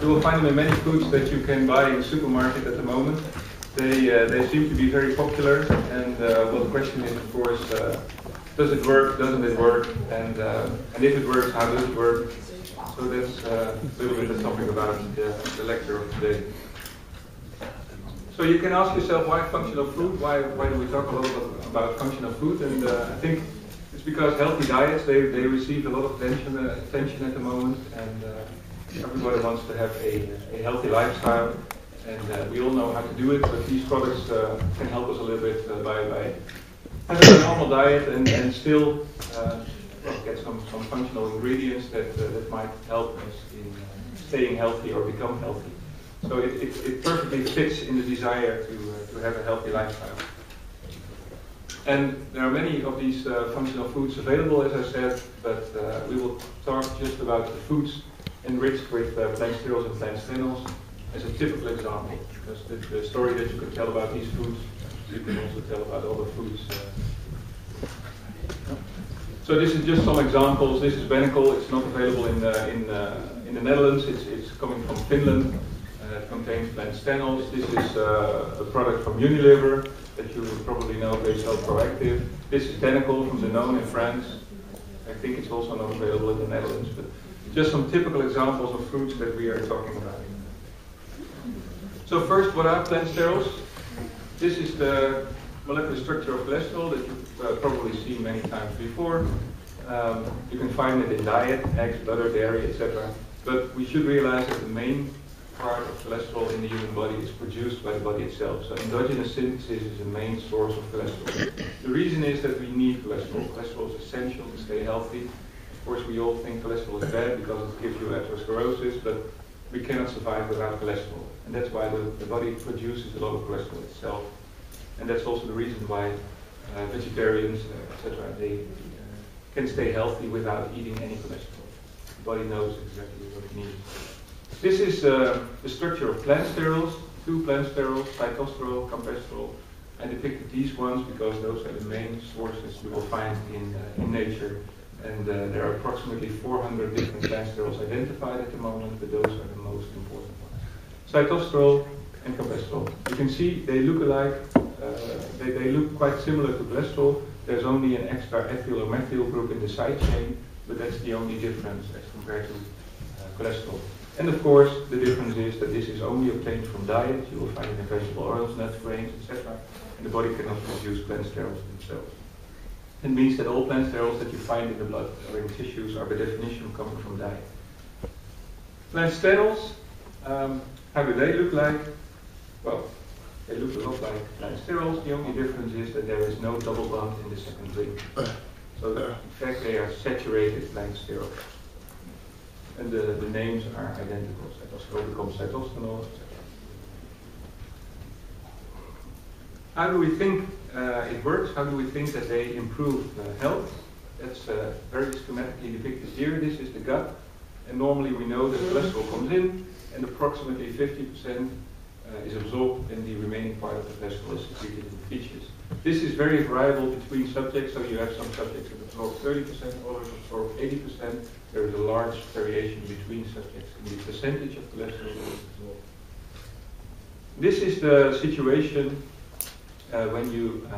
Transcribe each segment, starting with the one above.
You will find them in many foods that you can buy in the supermarket at the moment. They seem to be very popular, and well, the question is, of course, does it work? Doesn't it work? And if it works, how does it work? So that's a little bit the topic about the lecture of today. So you can ask yourself, why functional food? Why do we talk a lot about functional food? And I think it's because healthy diets, they receive a lot of attention at the moment, and everybody wants to have a healthy lifestyle. And we all know how to do it, but these products can help us a little bit by having a normal diet and still get some functional ingredients that might help us in staying healthy or become healthy. So it perfectly fits in the desire to have a healthy lifestyle. And there are many of these functional foods available, as I said, but we will talk just about the foods enriched with plant sterols and plant stenols as a typical example, because the story that you can tell about these foods, you can also tell about other foods. So this is just some examples. This is Benecol. It's not available in the Netherlands. It's coming from Finland. It contains plant stenols. This is a product from Unilever that you probably know, based on Proactive. This is Benecol from Danone in France. I think it's also not available in the Netherlands, but just some typical examples of foods that we are talking about. So first, what are plant sterols? This is the molecular structure of cholesterol that you've probably seen many times before. You can find it in diet, eggs, butter, dairy, etc. But we should realize that the main part of cholesterol in the human body is produced by the body itself. So endogenous synthesis is the main source of cholesterol. The reason is that we need cholesterol. Cholesterol is essential to stay healthy. Of course, we all think cholesterol is bad because it gives you atherosclerosis, but we cannot survive without cholesterol. And that's why the body produces a lot of cholesterol itself. And that's also the reason why vegetarians, etc., they can stay healthy without eating any cholesterol. The body knows exactly what it needs. This is the structure of plant sterols, two plant sterols, sitosterol, campesterol. I depicted these ones because those are the main sources you will find in nature. And there are approximately 400 different plant sterols identified at the moment, but those are the most important ones. Sitosterol and campesterol. You can see they look alike. They look quite similar to cholesterol. There's only an extra ethyl or methyl group in the side chain, but that's the only difference as compared to cholesterol. And of course, the difference is that this is only obtained from diet. You will find it in vegetable oils, nuts, grains, etc. And the body cannot produce plant sterols themselves. It means that all plant sterols that you find in the blood or in tissues are by definition coming from diet. Plant sterols, how do they look like? Well, they look a lot like plant sterols. The only difference is that there is no double bond in the second ring. So in fact they are saturated plant sterols. And the names are identical. Cytosterol becomes cytostenol, etc. How do we think it works? How do we think that they improve health? That's very schematically depicted here. This is the gut. And normally we know that cholesterol comes in and approximately 50% is absorbed and the remaining part of the cholesterol is secreted in the features. This is very variable between subjects, so you have some subjects that absorb 30%, others absorb 80%. There is a large variation between subjects in the percentage of cholesterol that is absorbed. This is the situation when you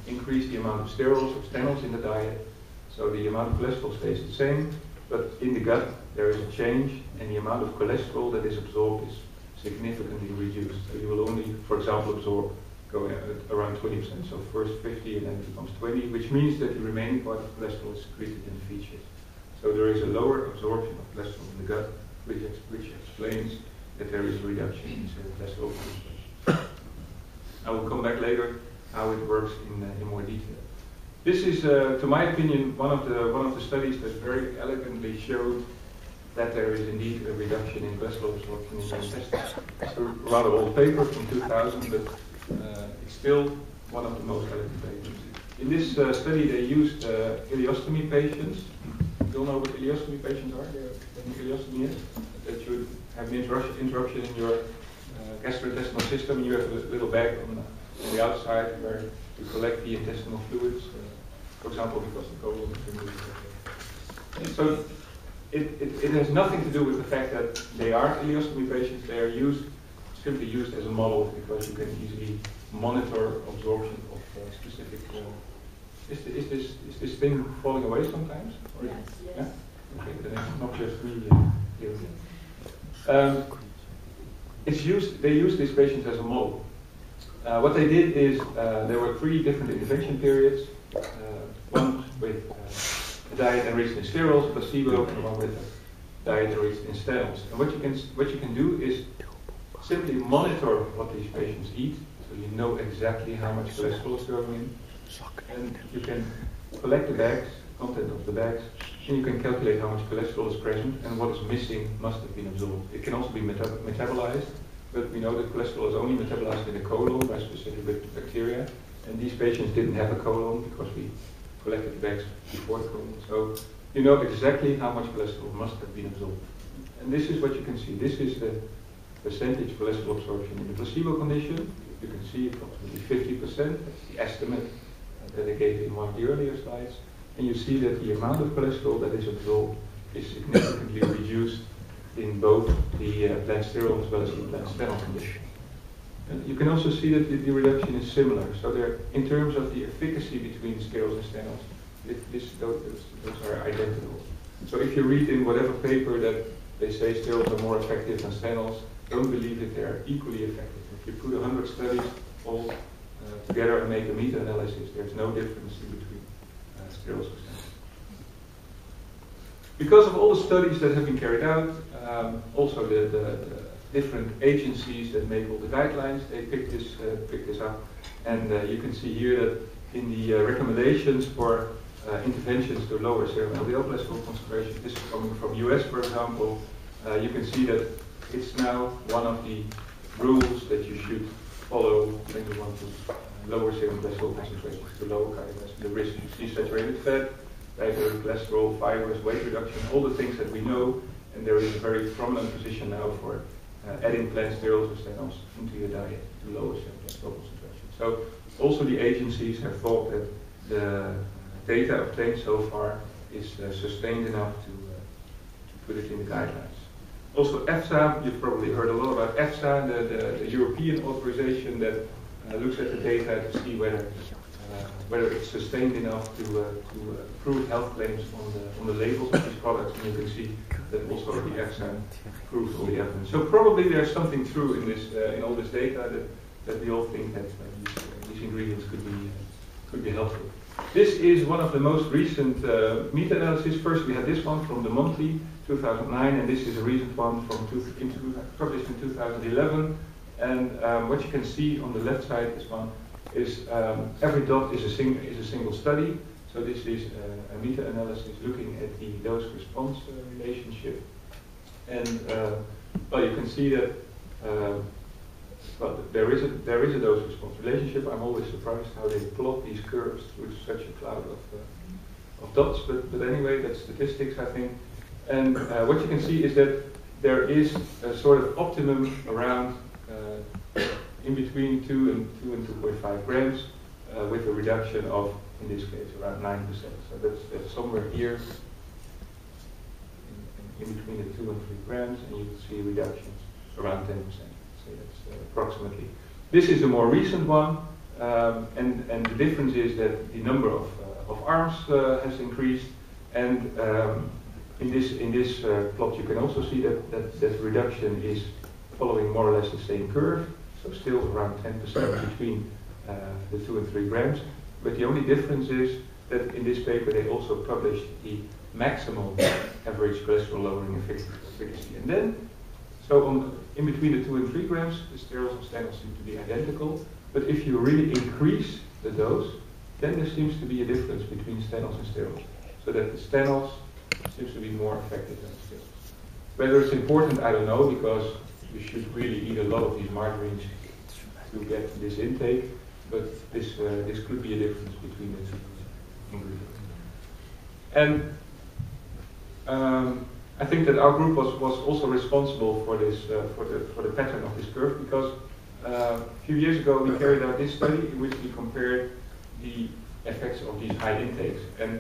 increase the amount of sterols or stenols in the diet. So the amount of cholesterol stays the same, but in the gut there is a change and the amount of cholesterol that is absorbed is significantly reduced. So you will only, for example, absorb around 20%. So first 50 and then it becomes 20, which means that the remaining part of cholesterol is secreted in the features. So there is a lower absorption of cholesterol in the gut, which explains that there is a reduction in cholesterol concentration. I will come back later how it works in more detail. This is, to my opinion, one of the studies that very elegantly showed that there is indeed a reduction in cholesterol absorption in the intestines. It's a rather old paper from 2000, but it's still one of the most elegant papers. In this study, they used ileostomy patients. You all know what ileostomy patients are? What ileostomy is? That you have an interruption in your gastrointestinal system, and you have a little bag on the outside where you collect the intestinal fluids, for example, because the colon is removed. So it has nothing to do with the fact that they are ileostomy patients. They are simply used as a model because you can easily monitor absorption of specific. Is this thing falling away sometimes? Or Yes. Yeah? Okay, then it's not just me here. They use these patients as a model. What they did is there were 3 different intervention periods. One with a diet enriched in sterols, placebo, and one with a diet enriched in stenols. And what you can do is simply monitor what these patients eat, so you know exactly how much cholesterol is going in. And you can collect the bags, content of the bags, and you can calculate how much cholesterol is present and what is missing must have been absorbed. It can also be metabolized, but we know that cholesterol is only metabolized in the colon by specific bacteria, and these patients didn't have a colon because we collected the bags before the colon. So you know exactly how much cholesterol must have been absorbed. And this is what you can see. This is the percentage cholesterol absorption in the placebo condition. You can see approximately 50%. That's the estimate that I gave in one of the earlier slides. And you see that the amount of cholesterol that is absorbed is significantly reduced in both the plant sterol as well as the plant stenol condition. And you can also see that the reduction is similar. So there, in terms of the efficacy between sterols and stenols, those are identical. So if you read in whatever paper that they say sterols are more effective than stenols, don't believe that they are equally effective. If you put 100 studies all together and make a meta-analysis, there's no difference in between sterols and stenols. Because of all the studies that have been carried out, also the different agencies that make all the guidelines, they pick this up. And you can see here that in the recommendations for interventions to lower serum LDL cholesterol concentration, this is coming from US, for example, you can see that it's now one of the rules that you should follow when you want to lower serum cholesterol concentrations to lower cardiovascular risk. You see saturated fat, dietary cholesterol, fibers, weight reduction, all the things that we know, and there is a very prominent position now for adding plant sterols or stenols into your diet to lower serum cholesterol concentration. So also the agencies have thought that the data obtained so far is sustained enough to put it in the guidelines. Also EFSA, you've probably heard a lot about EFSA, the European authorization that looks at the data to see whether it's sustained enough to prove health claims on the labels of these products, and you can see that also the EFSA proves all the evidence. So probably there's something true in this in all this data that we all think that these ingredients could be helpful. This is one of the most recent meta-analyses. First we had this one from the Monthly 2009, and this is a recent one from published in 2011. And what you can see on the left side, this one, is every dot is a single study. So this is a meta-analysis looking at the dose-response relationship. And well, you can see that well, there is a dose-response relationship. I'm always surprised how they plot these curves through such a cloud of dots. But anyway, that's statistics, I think. And what you can see is that there is a sort of optimum around in between 2 and 2.5 grams with a reduction of, in this case, around 9%. So that's somewhere here in between the 2 and 3 grams, and you can see reductions around 10%. So that's approximately. This is a more recent one, and the difference is that the number of arms has increased, and in this plot you can also see that reduction is following more or less the same curve, so still around 10% between the 2 and 3 grams. But the only difference is that in this paper they also published the maximal average cholesterol lowering efficacy. And then, so in between the 2 and 3 grams, the sterols and stenols seem to be identical. But if you really increase the dose, then there seems to be a difference between stenols and sterols. So that the stenols seems to be more effective than the sterols. Whether it's important, I don't know, because you should really eat a lot of these margarines to get this intake. But this could be a difference between the two ingredients. And I think that our group was also responsible for this for the pattern of this curve, because a few years ago we carried out this study in which we compared the effects of these high intakes. And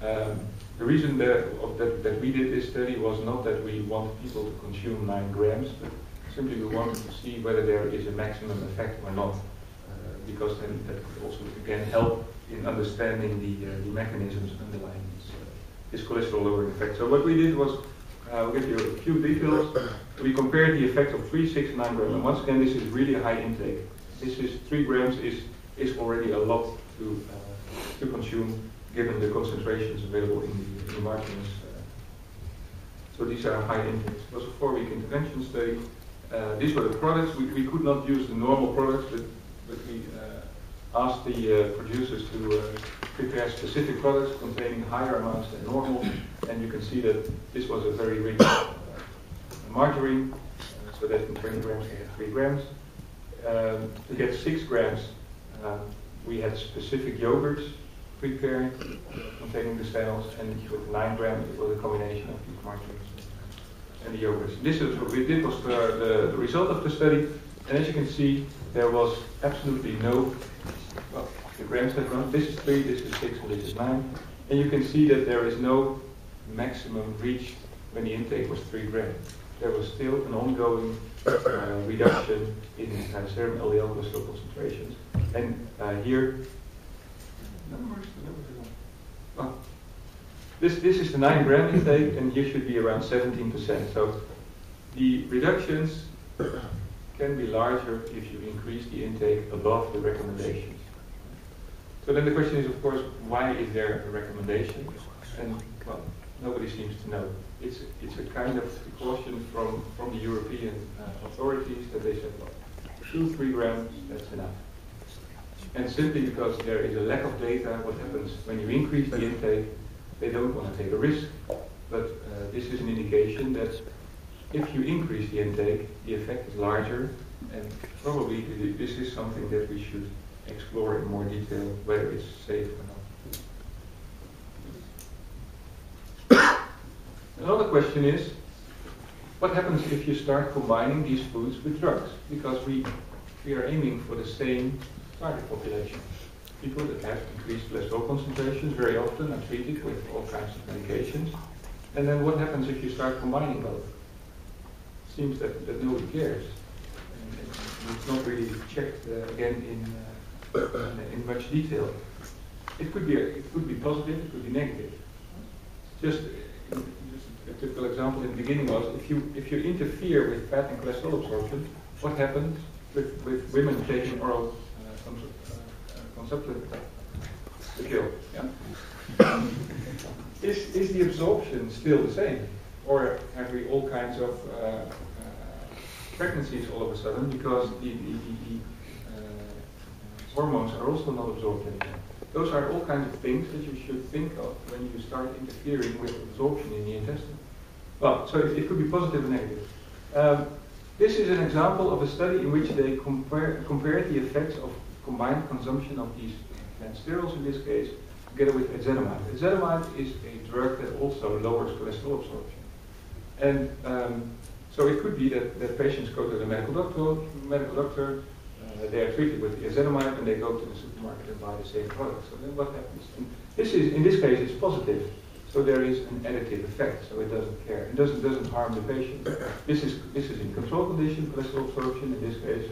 The reason that we did this study was not that we wanted people to consume 9 grams, but simply we wanted to see whether there is a maximum effect or not, because then that could also again help in understanding the mechanisms underlying this cholesterol lowering effect. So what we did was, I'll give you a few details. We compared the effect of 3, 6, 9 grams, and once again this is really a high intake. This is 3 grams is already a lot to consume, given the concentrations available in the margins. So these are high intakes. It was a 4-week intervention study. These were the products. We could not use the normal products, but we asked the producers to prepare specific products containing higher amounts than normal. And you can see that this was a very rich margarine, so that's from 20 grams to 3 grams. To get 6 grams, we had specific yogurts prepared containing the stanols, and with 9 grams it was a combination of these margarines and the yogurts. This is what we did was the result of the study, and as you can see, there was absolutely no, well, the grams have run. This is 3, this is 6, and this is 9, and you can see that there is no maximum reached when the intake was 3 grams. There was still an ongoing reduction in serum LDL cholesterol concentrations, and here. This is the 9 gram intake, and here should be around 17%. So the reductions can be larger if you increase the intake above the recommendations. So then the question is, of course, why is there a recommendation? And well, nobody seems to know. It's a kind of precaution from the European authorities that they said, well, 2-3 grams, that's enough. And simply because there is a lack of data, what happens when you increase the intake, they don't want to take a risk. But this is an indication that if you increase the intake, the effect is larger, and probably this is something that we should explore in more detail, whether it's safe or not. Another question is, what happens if you start combining these foods with drugs? Because we are aiming for the same target population. People that have increased cholesterol concentrations very often are treated with all kinds of medications. And then what happens if you start combining both? It seems that nobody cares. And it's not really checked again in much detail. It could be positive, it could be negative. Just a typical example in the beginning was if you interfere with fat and cholesterol absorption, what happens with women taking oral consumptive to kill? Yeah? Is the absorption still the same, or have we all kinds of pregnancies all of a sudden because the hormones are also not absorbed anymore? Those are all kinds of things that you should think of when you start interfering with absorption in the intestine. Well, so it could be positive or negative. This is an example of a study in which they compared the effects of combined consumption of these plant sterols, in this case, together with ezetimibe. Ezetimibe is a drug that also lowers cholesterol absorption. And so it could be that patients go to the medical doctor, they are treated with ezetimibe, and they go to the supermarket and buy the same product. So then what happens? And in this case, it's positive. So there is an additive effect, so it doesn't care. It doesn't harm the patient. This is in control condition, cholesterol absorption, in this case,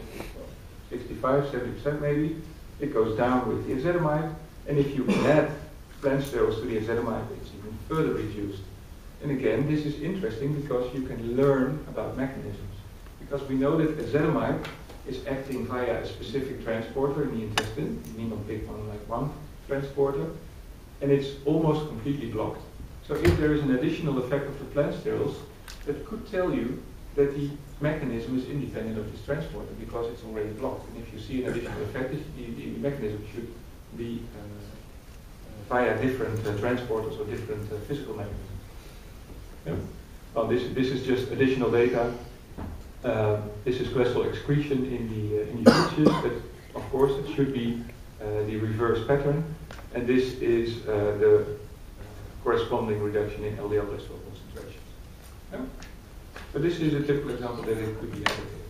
65, 70% maybe. It goes down with the ezetimibe, and if you add plant sterols to the ezetimibe, it's even further reduced. And again, this is interesting because you can learn about mechanisms. Because we know that ezetimibe is acting via a specific transporter in the intestine, Niemann-Pick1 transporter, and it's almost completely blocked. So if there is an additional effect of the plant sterols, that could tell you that the mechanism is independent of this transporter because it's already blocked. And if you see an additional effect, the mechanism should be via different transporters or different physical mechanisms. Yeah. Well, this is just additional data. This is cholesterol excretion in the features, but of course it should be the reverse pattern, and this is the corresponding reduction in LDL cholesterol concentrations. Yeah? So this is a typical example that it could be additive.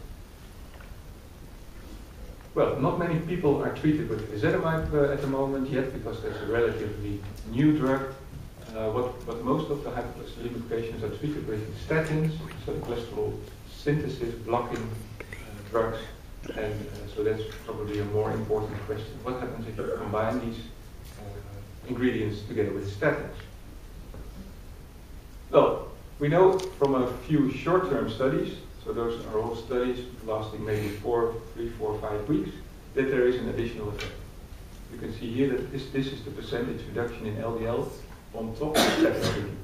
Well, not many people are treated with ezetimibe at the moment yet because that's a relatively new drug. what most of the hypercholesterolemic patients are treated with is statins, so the cholesterol synthesis blocking drugs, and so that's probably a more important question. What happens if you combine these ingredients together with statins? Well, we know from a few short-term studies, so those are all studies lasting maybe 3, 4, 5 weeks, that there is an additional effect. You can see here that this is the percentage reduction in LDL on top of statin treatment.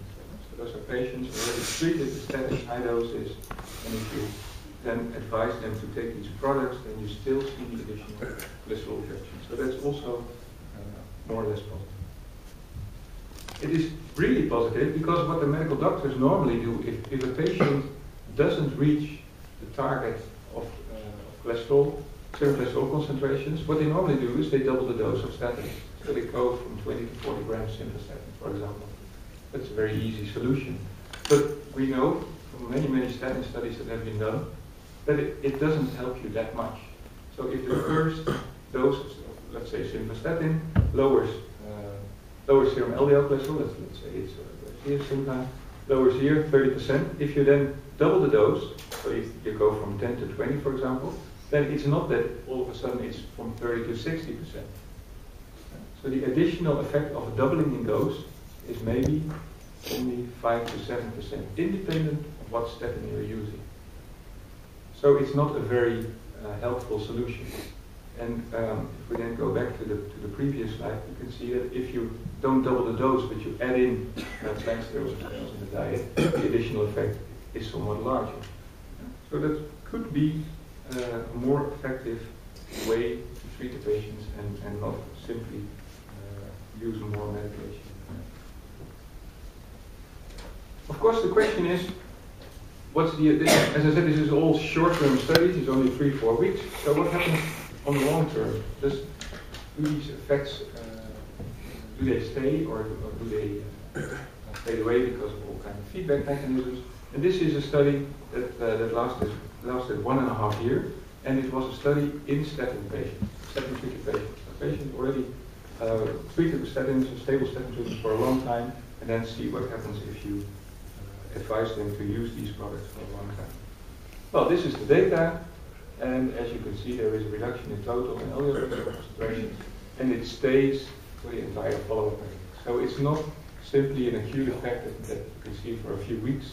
So those are patients already treated with statin high doses, and if you then advise them to take these products, then you still see the additional cholesterol reduction. So that's also more or less positive. It is really positive because what the medical doctors normally do, if a patient doesn't reach the target of cholesterol, serum cholesterol concentrations, what they normally do is they double the dose of statins. So they go from 20 to 40 grams simvastatin, for example. That's a very easy solution. But we know from many statin studies that have been done that it doesn't help you that much. So if the first dose of, let's say, simvastatin lowers serum LDL cholesterol, let's say it's here, Simva, lowers here 30%. If you then double the dose, so if you go from 10 to 20, for example, then it's not that all of a sudden it's from 30 to 60%. So the additional effect of doubling in dose is maybe only 5 to 7%, independent of what statin you're using. So it's not a very helpful solution. And if we then go back to the previous slide, you can see that if you don't double the dose, but you add in plant sterols in the diet, the additional effect is somewhat larger. So that could be a more effective way to treat the patients and not simply use more medication. Of course, the question is, what's the addition? As I said, this is all short-term studies. It's only 3-4 weeks. So what happens on the long term? Do these effects do they stay or do they fade away because of all kinds of feedback mechanisms? And this is a study that lasted 1.5 years, and it was a study in statin patients, statin-treated patients. A patient already treated with statins, a stable statin treatment for a long time, and then see what happens if you advise them to use these products for a long time. Well, this is the data, and as you can see, there is a reduction in total in LDL concentrations, and it stays for the entire follow-up period. So it's not simply an acute effect that you can see for a few weeks.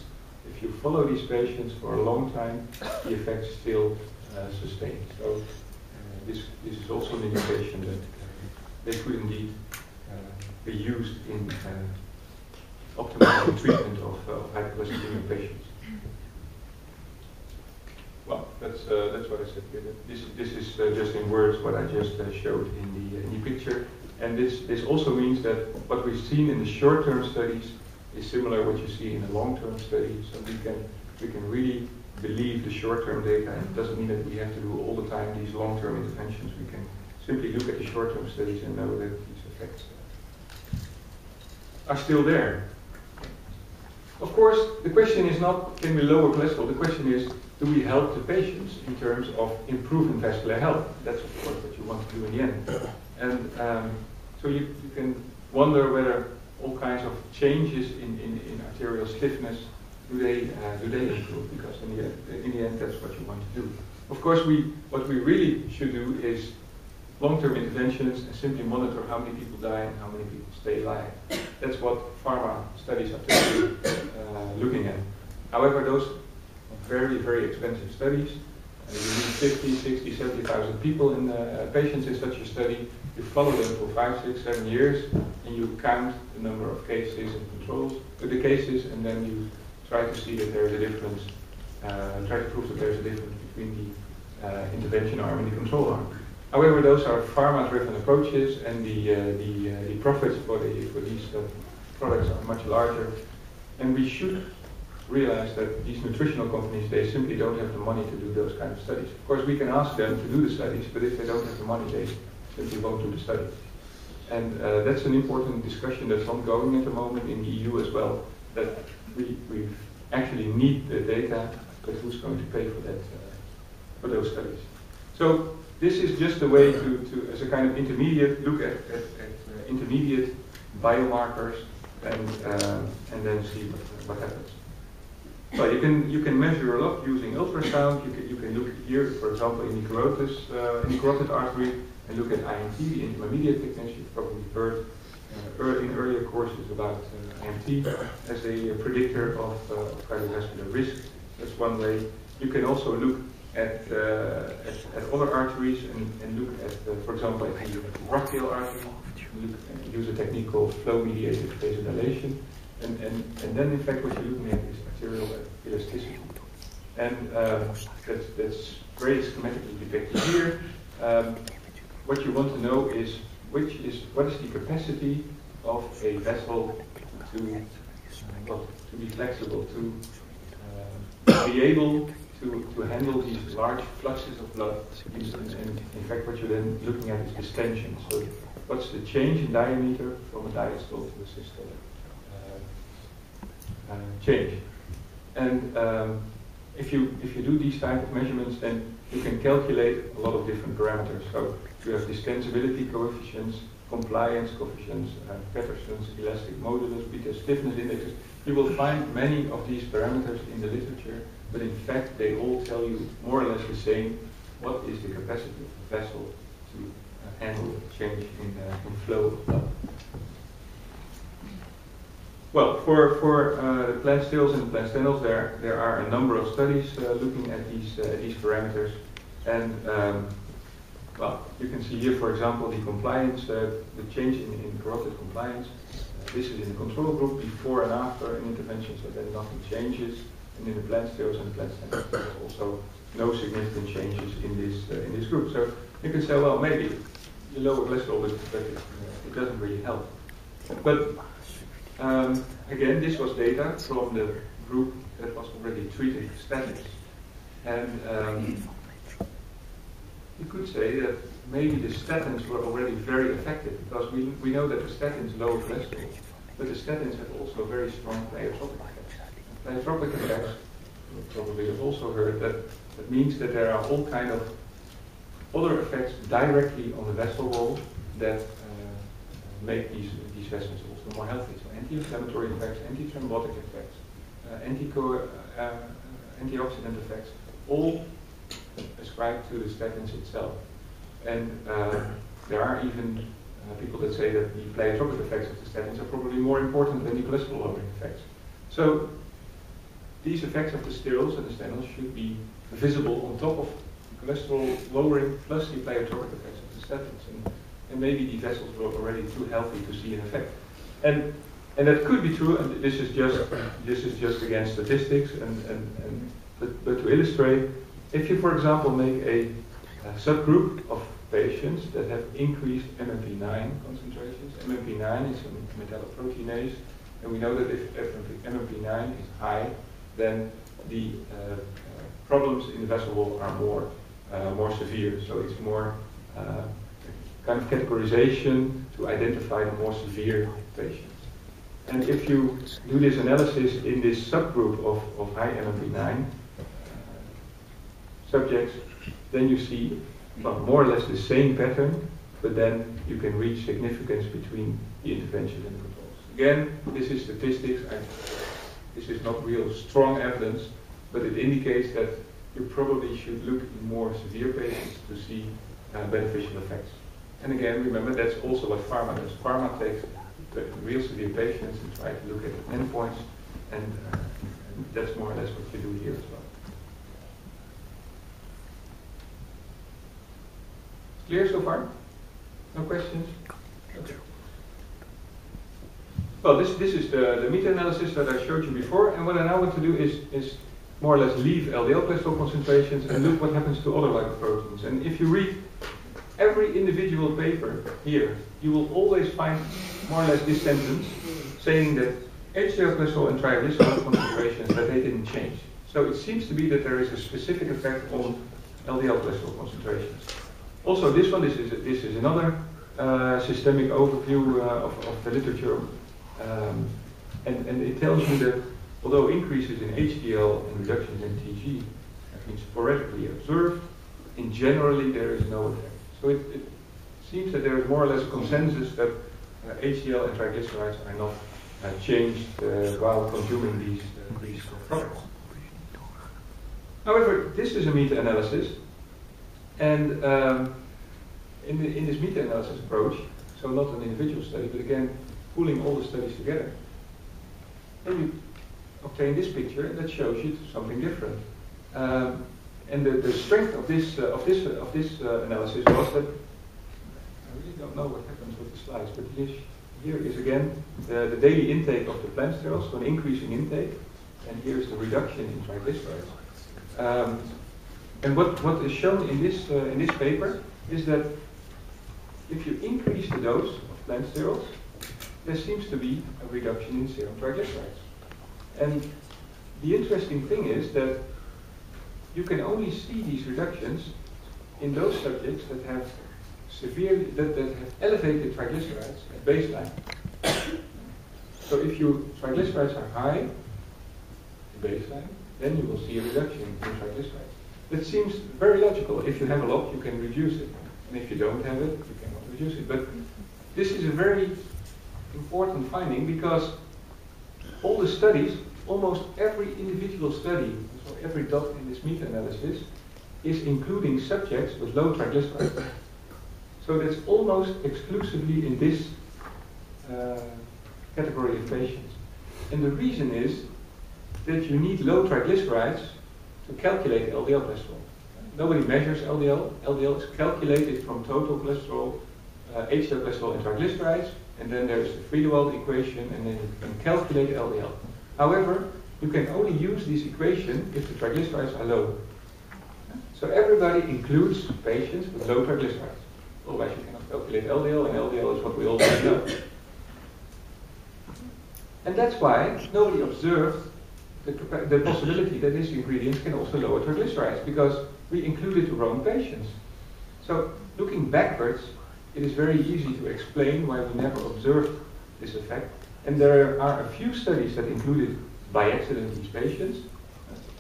If you follow these patients for a long time, the effect still sustains. So this is also an indication that they could indeed be used in optimal treatment of hypercholesteremia patients. Well, that's what I said here. This is just in words what I just showed in the picture, and this also means that what we've seen in the short-term studies is similar to what you see in the long-term studies. So we can really believe the short-term data, and it doesn't mean that we have to do all the time these long-term interventions. We can simply look at the short-term studies and know that these effects are still there. Of course, the question is not, can we lower cholesterol? The question is, do we help the patients in terms of improving vascular health? That's, of course, what you want to do in the end. And so you can wonder whether all kinds of changes in arterial stiffness, do they improve? Because in the end, that's what you want to do. Of course, what we really should do is long-term interventions and simply monitor how many people die and how many people stay alive. That's what pharma studies are typically looking at. However, those are very, very expensive studies. You need 50, 60, 70,000 people in patients in such a study. You follow them for 5, 6, 7 years, and you count the number of cases and controls with the cases, and then you try to see that there is a difference, try to prove that there is a difference between the intervention arm and the control arm. However, those are pharma-driven approaches, and the profits for these products are much larger. And we should realize that these nutritional companies, they simply don't have the money to do those kind of studies. Of course, we can ask them to do the studies, but if they don't have the money, they simply won't do the study. And that's an important discussion that's ongoing at the moment in the EU as well, that we actually need the data, but who's going to pay for that, for those studies? So this is just a way to as a kind of intermediate, look at intermediate biomarkers and then see what happens. Well, you can measure a lot using ultrasound. You can look here, for example, in the carotid artery, and look at IMT, the intermediate thickness. You've probably heard in earlier courses about IMT as a predictor of cardiovascular risk. That's one way. You can also look at other arteries and look at, for example, if you look at the brachial artery, use a technique called flow-mediated vasodilation, and then in fact what you're looking at is arterial elasticity, and that's very schematically depicted here. What you want to know is what is the capacity of a vessel to be flexible, to be able to handle these large fluxes of blood. And in fact, what you're then looking at is distension. So, what's the change in diameter from a diastole to a systole change? And if you do these type of measurements, then you can calculate a lot of different parameters. So you have distensibility coefficients, compliance coefficients, Patterson's elastic modulus, beta stiffness indexes. You will find many of these parameters in the literature, but in fact they all tell you more or less the same. What is the capacity of the vessel to handle change in flow of blood? Well, for the plant stills and the plant stenols, there are a number of studies looking at these parameters, and well, you can see here, for example, the compliance, the change in carotid compliance. This is in the control group before and after an intervention, so that nothing changes. And in the plant stills and the plant stenols, there's also no significant changes in this group. So you can say, well, maybe you lower cholesterol, but it doesn't really help. But again, this was data from the group that was already treated with statins. And you could say that maybe the statins were already very effective, because we know that the statins lower cholesterol, but the statins have also very strong pleiotropic effects. Pleiotropic effects, you probably have also heard that means that there are all kind of other effects directly on the vessel wall that make these vessels also more healthy. So anti-inflammatory effects, anti-thrombotic effects, antioxidant effects, all ascribed to the statins itself. And there are even people that say that the pleiotropic effects of the statins are probably more important than the cholesterol lowering effects. So these effects of the stills and the stenols should be visible on top of the cholesterol lowering plus the pleiotropic effects of the statins. And maybe the vessels were already too healthy to see an effect. And that could be true, and this is just again statistics, but to illustrate, if you, for example, make a subgroup of patients that have increased MMP9 concentrations. MMP9 is a metalloproteinase, and we know that if MMP9 is high, then the problems in the vessel wall are more severe. So it's more kind of categorization to identify the more severe patients. And if you do this analysis in this subgroup of high MMP9 subjects, then you see more or less the same pattern, but then you can reach significance between the interventions and the controls. Again, this is statistics, and this is not real strong evidence, but it indicates that you probably should look in more severe patients to see beneficial effects. And again, remember, that's also what pharma does. Pharma takes the real severe patients and try to look at the endpoints, and that's more or less what you do here as well. Clear so far? No questions? Okay. Well, this is the meta-analysis that I showed you before, and what I now want to do is more or less leave LDL cholesterol concentrations and look what happens to other lipoproteins. And if you read every individual paper here, you will always find more or less this sentence saying that HDL cholesterol and triglyceride concentrations, that they didn't change. So it seems to be that there is a specific effect on LDL cholesterol concentrations. Also, this is another systemic overview of the literature, and it tells you that although increases in HDL and reductions in TG have been sporadically observed, in generally there is no effect. So it seems that there is more or less a consensus that HDL and triglycerides are not changed while consuming these products. However, this is a meta-analysis, and in this meta-analysis approach, so not an individual study, but again, pooling all the studies together, then you obtain this picture, and that shows you something different. And the strength of this analysis was that I really don't know what happens with the slides, but here is again the daily intake of the plant sterols, so an increasing intake, and here is the reduction in triglycerides. And what is shown in this paper is that if you increase the dose of plant sterols, there seems to be a reduction in serum triglycerides. And the interesting thing is that you can only see these reductions in those subjects that have that have elevated triglycerides at baseline. So if your triglycerides are high at baseline, then you will see a reduction in triglycerides. That seems very logical. If you have a lot, you can reduce it. And if you don't have it, you cannot reduce it. But this is a very important finding because all the studies, almost every individual study, so every dot in this meta-analysis, is including subjects with low triglycerides. So that's almost exclusively in this category of patients. And the reason is that you need low triglycerides to calculate LDL cholesterol. Nobody measures LDL. LDL is calculated from total cholesterol, HDL cholesterol and triglycerides, and then there's the Friedewald equation, and then you can calculate LDL. However, you can only use this equation if the triglycerides are low. So everybody includes patients with low triglycerides. Otherwise you cannot calculate LDL, and LDL is what we already know. And that's why nobody observed the possibility that these ingredients can also lower triglycerides, because we included the wrong patients. So looking backwards, it is very easy to explain why we never observed this effect. And there are a few studies that included by accident these patients.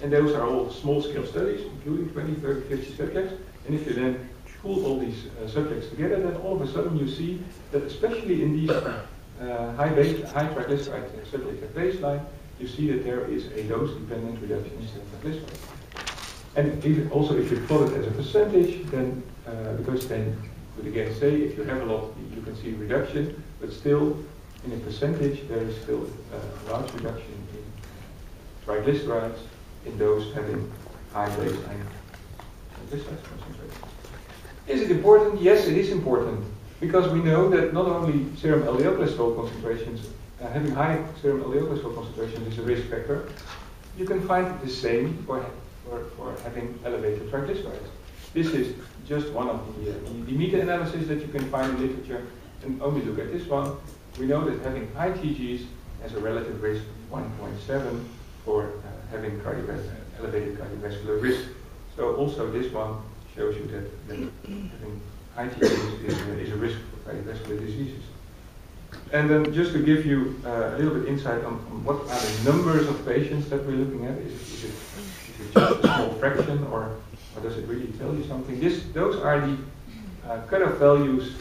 And those are all small-scale studies, including 20, 30, 50 subjects. And if you then pool all these subjects together, then all of a sudden you see that especially in these high triglyceride subjects at baseline, you see that there is a dose-dependent reduction in serum triglycerides. And even also if you plot it as a percentage, then because then you could again say if you have a lot, you can see reduction, but still in a percentage there is still a large reduction in triglycerides in those having high baseline triglyceride concentration. Is it important? Yes, it is important, because we know that not only serum LDL cholesterol concentrations, having high serum LDL cholesterol concentrations is a risk factor. You can find the same for having elevated triglycerides. This is just one of the meta-analysis that you can find in literature, and only look at this one. We know that having high TGs has a relative risk of 1.7 for having elevated cardiovascular risk. So also this one shows you that having high TGs is a risk for cardiovascular diseases. And then just to give you a little bit insight on what are the numbers of patients that we're looking at, is it just a small fraction, or does it really tell you something? Those are the cutoff values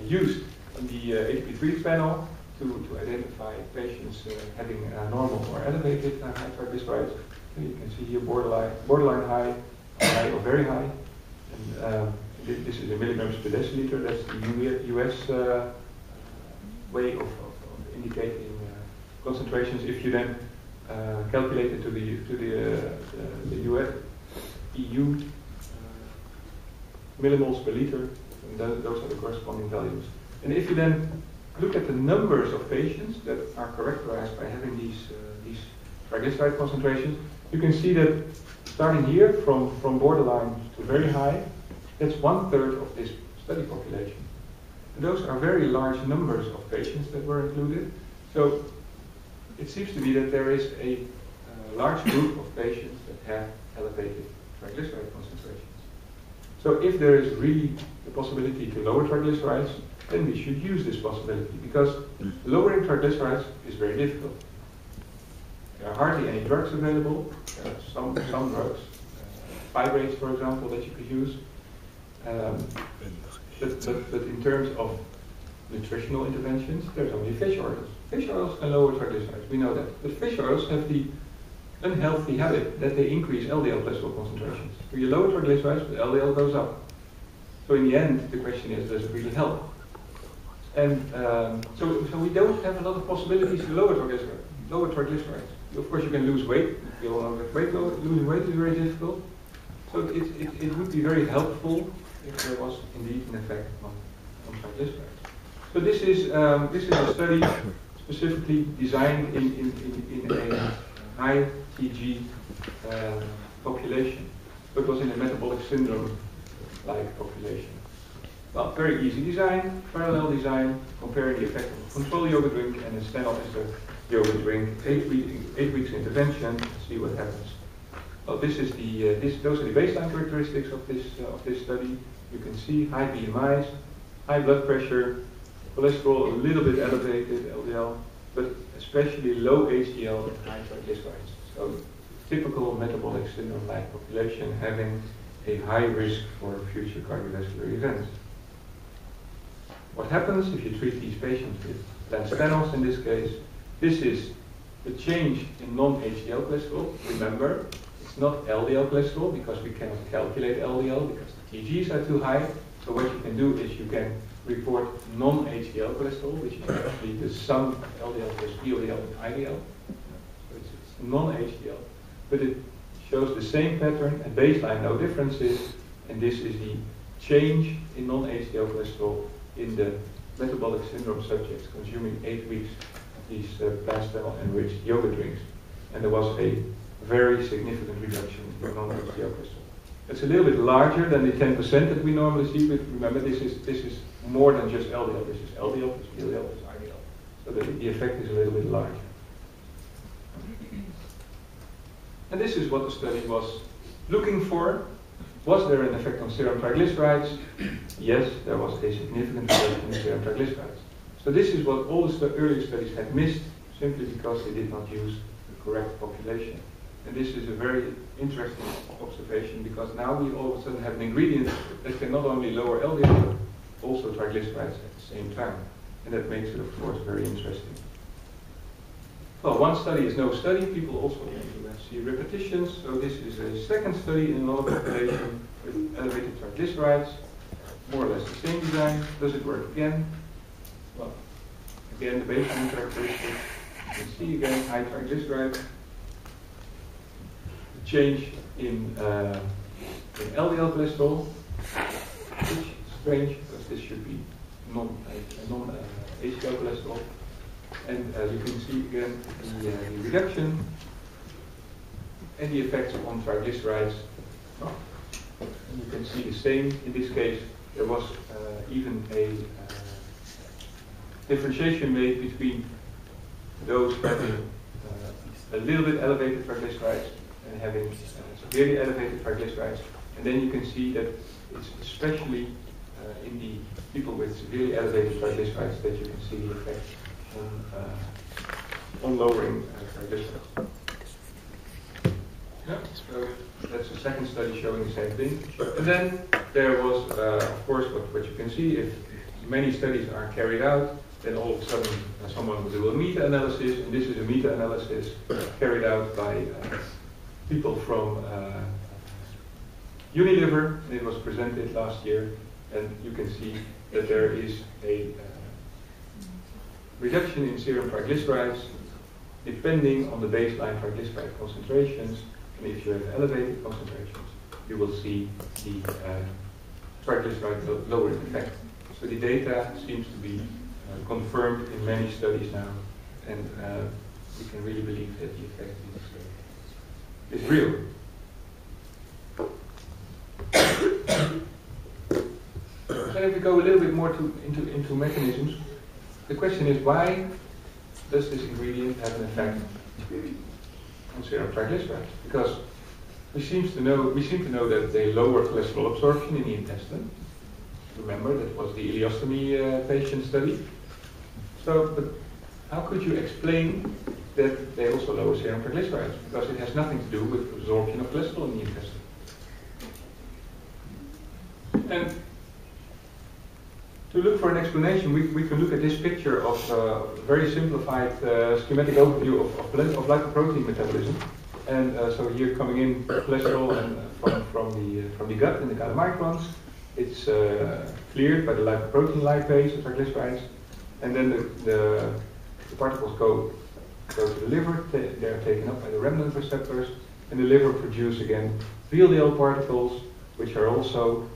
used in the HP3 panel to identify patients having normal or elevated high triglycerides. So you can see here borderline high, high or very high. And this is in milligrams per deciliter. That's the US way of indicating concentrations. If you then calculate it to the US, EU millimoles per liter, and those are the corresponding values. And if you then look at the numbers of patients that are characterized by having these triglyceride concentrations, you can see that starting here from borderline to very high, that's 1/3 of this study population. And those are very large numbers of patients that were included. So it seems to be that there is a large group of patients that have elevated triglyceride concentrations. So if there is really the possibility to lower triglycerides, then we should use this possibility, because lowering triglycerides is very difficult. There are hardly any drugs available. There are some drugs, fibrates, for example, that you could use. But in terms of nutritional interventions, there's only fish oils. Fish oils can lower triglycerides, we know that. But fish oils have the unhealthy habit that they increase LDL cholesterol concentrations. So you lower triglycerides, but LDL goes up. So in the end, the question is, does it really help? And so we don't have a lot of possibilities to lower triglycerides. Of course, you can lose weight. You all know that losing weight is very difficult. So it would be very helpful if there was indeed an effect on triglycerides. So this is a study specifically designed in a high TG population. So it was in a metabolic syndrome-like population. Well, very easy design, parallel design, comparing the effect of a control yoga drink and a stenol ester yoga drink, 8 weeks intervention, see what happens. Well, this is those are the baseline characteristics of this study. You can see high BMIs, high blood pressure, cholesterol a little bit elevated, LDL, but especially low HDL and high triglycerides. So typical metabolic syndrome-like population having a high risk for future cardiovascular events. What happens if you treat these patients with Lanstanols in this case? This is the change in non-HDL cholesterol. Remember, it's not LDL cholesterol because we cannot calculate LDL because the TGs are too high. So what you can do is you can report non-HDL cholesterol, which is actually the sum of LDL plus VLDL and IDL. So it's non-HDL. But it shows the same pattern at baseline, no differences. And this is the change in non-HDL cholesterol in the metabolic syndrome subjects consuming 8 weeks of these plant-stenol enriched yoga drinks. And there was a very significant reduction in non-HDL cholesterol. It's a little bit larger than the 10% that we normally see, but remember this is more than just LDL. This is LDL plus VLDL plus IDL. So the effect is a little bit larger. And this is what the study was looking for. Was there an effect on serum triglycerides? Yes, there was a significant reduction in serum triglycerides. So this is what all the earlier studies had missed, simply because they did not use the correct population. And this is a very interesting observation because now we all of a sudden have an ingredient that can not only lower LDL, but also triglycerides at the same time. And that makes it, of course, very interesting. Well, one study is no study. People also want to see repetitions. So this is a second study in another population with elevated triglycerides. More or less the same design. Does it work again? Well, again, the baseline characteristics. You can see again high triglycerides. The change in LDL cholesterol, which is strange because this should be non-HDL cholesterol. And you can see again the reduction and the effects on triglycerides. Oh. And you can see the same. In this case, there was even a differentiation made between those having a little bit elevated triglycerides and having severely elevated triglycerides. And then you can see that it's especially in the people with severely elevated triglycerides that you can see the effect on lowering triglycerides. Yeah, so that's the second study showing the same thing. And then there was, of course, what you can see, if many studies are carried out, then all of a sudden someone will do a meta-analysis, and this is a meta-analysis carried out by people from Unilever. It was presented last year, and you can see that there is a reduction in serum triglycerides depending on the baseline triglyceride concentrations. And if you have elevated concentrations, you will see the triglyceride lowering effect. So the data seems to be confirmed in many studies now, and we can really believe that the effect is real. So if we go a little bit more into mechanisms, the question is, why does this ingredient have an effect on serum triglycerides? Because we seem to know that they lower cholesterol absorption in the intestine. Remember, that was the ileostomy patient study. So, but how could you explain that they also lower serum triglycerides? Because it has nothing to do with absorption of cholesterol in the intestine. And to look for an explanation, we can look at this picture of a very simplified schematic overview of lipoprotein metabolism. And so here coming in cholesterol and from the gut in the chylomicrons, it's cleared by the lipoprotein lipase of triglycerides, and then the particles go to the liver. They're taken up by the remnant receptors, and the liver produce again VLDL particles, which are also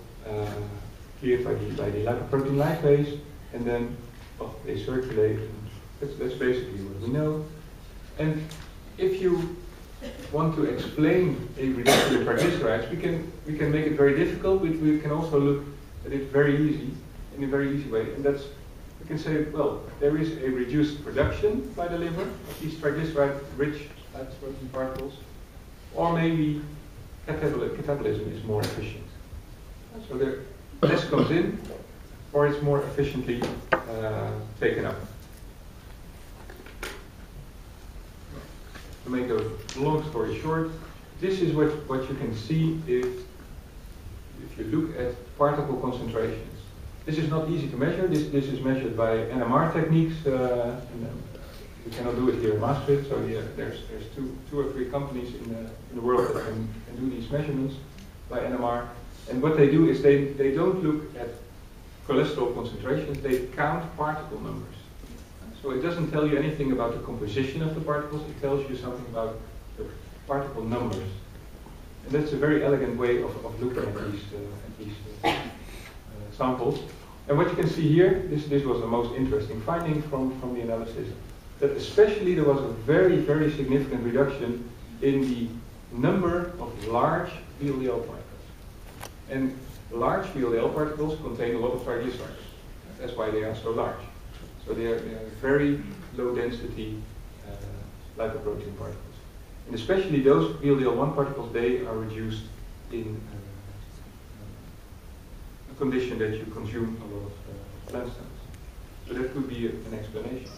cleared by the lipoprotein lipase, and then they circulate. That's basically what we know. And if you want to explain a reduction in triglycerides, we can make it very difficult, but we can also look at it in a very easy way. And that's, we can say, well, there is a reduced production by the liver of these triglyceride-rich lipoprotein particles, or maybe catabolism is more efficient. So there less comes in, or it's more efficiently taken up. To make a long story short, this is what you can see if you look at particle concentrations. This is not easy to measure. This is measured by NMR techniques. We cannot do it here in Maastricht, so there's two or three companies in the world that can do these measurements by NMR. And what they do is they don't look at cholesterol concentrations, they count particle numbers. So it doesn't tell you anything about the composition of the particles, it tells you something about the particle numbers. And that's a very elegant way of looking at these samples. And what you can see here, this was the most interesting finding from the analysis, that especially there was a very, very significant reduction in the number of large VLDL particles. And large VLDL particles contain a lot of triglycerides. That's why they are so large. So they are very low density lipoprotein particles. And especially those VLDL1 particles, they are reduced in a condition that you consume a lot of plant cells. So that could be an explanation.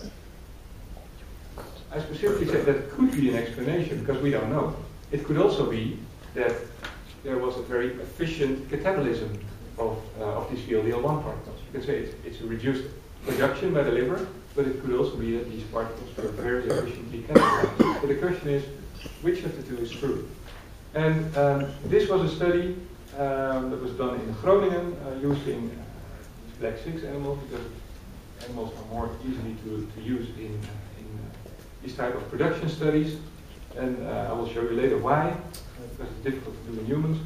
I specifically said that could be an explanation because we don't know. It could also be that there was a very efficient catabolism of these VLDL1 particles. You can say it's a reduced production by the liver, but it could also be that these particles were very efficiently catabolized. So the question is, which of the two is true? And this was a study that was done in Groningen using these Black 6 animals, because animals are more easily to use in these type of production studies. And I will show you later why, because it's difficult to do in humans.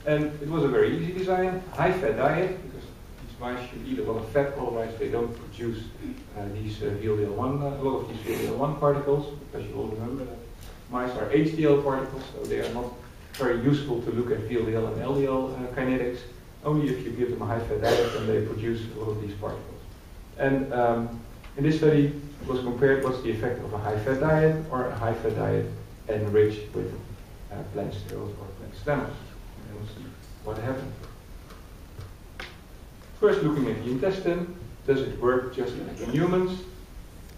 And it was a very easy design, high-fat diet, because these mice should eat a lot of fat, otherwise they don't produce these VLDL1, a lot of these VLDL1 particles, because you all remember that mice are HDL particles, so they are not very useful to look at VLDL and LDL kinetics. Only if you give them a high-fat diet, then they produce a lot of these particles. And in this study, it was compared what's the effect of a high-fat diet or a high-fat diet enriched with plant sterols or plant stems. And we'll see what happened. First, looking at the intestine, does it work just like in humans?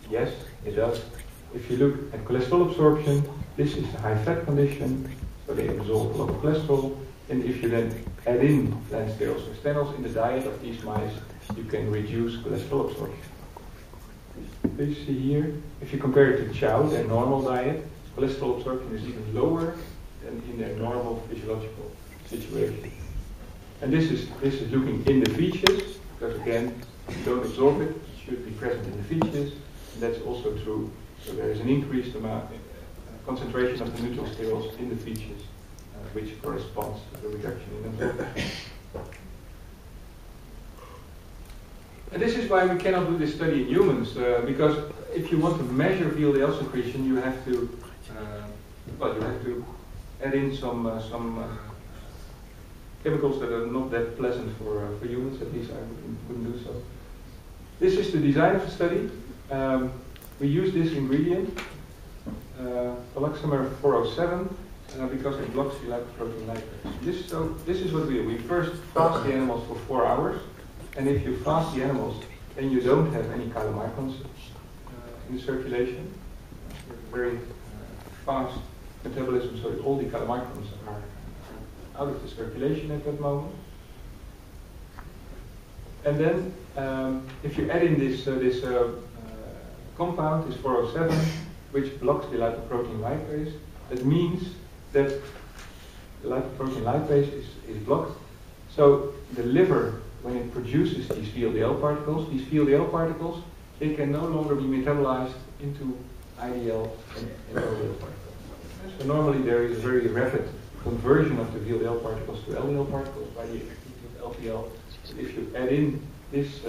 Yes, it does. If you look at cholesterol absorption, this is a high-fat condition, so they absorb a lot of cholesterol. And if you then add in plant sterols or stenols in the diet of these mice, you can reduce cholesterol absorption. So you see here, if you compare it to chow, their normal diet, cholesterol absorption is even lower than in their normal physiological situation. And this is looking in the feces, because again, if you don't absorb it, it should be present in the feces, and that's also true. So there is an increased amount, concentration of the neutral sterols in the feces, which corresponds to the reduction in absorption. And this is why we cannot do this study in humans, because if you want to measure VLDL secretion, you have to, add in some chemicals that are not that pleasant for humans. At least I wouldn't do so. This is the design of the study. We use this ingredient, Poloxamer 407, because it blocks the lipoprotein lipase. This is what we do. We first fast the animals for 4 hours. And if you fast the animals, then you don't have any chylomicrons in the circulation. Very fast metabolism, so all the chylomicrons are out of the circulation at that moment. And then if you add in this compound, this 407, which blocks the lipoprotein lipase, that means that the lipoprotein lipase is blocked. So the liver, when it produces these VLDL particles, they can no longer be metabolized into IDL and LDL particles. So normally there is a very rapid conversion of the VLDL particles to LDL particles by the activity of LPL. But if you add in this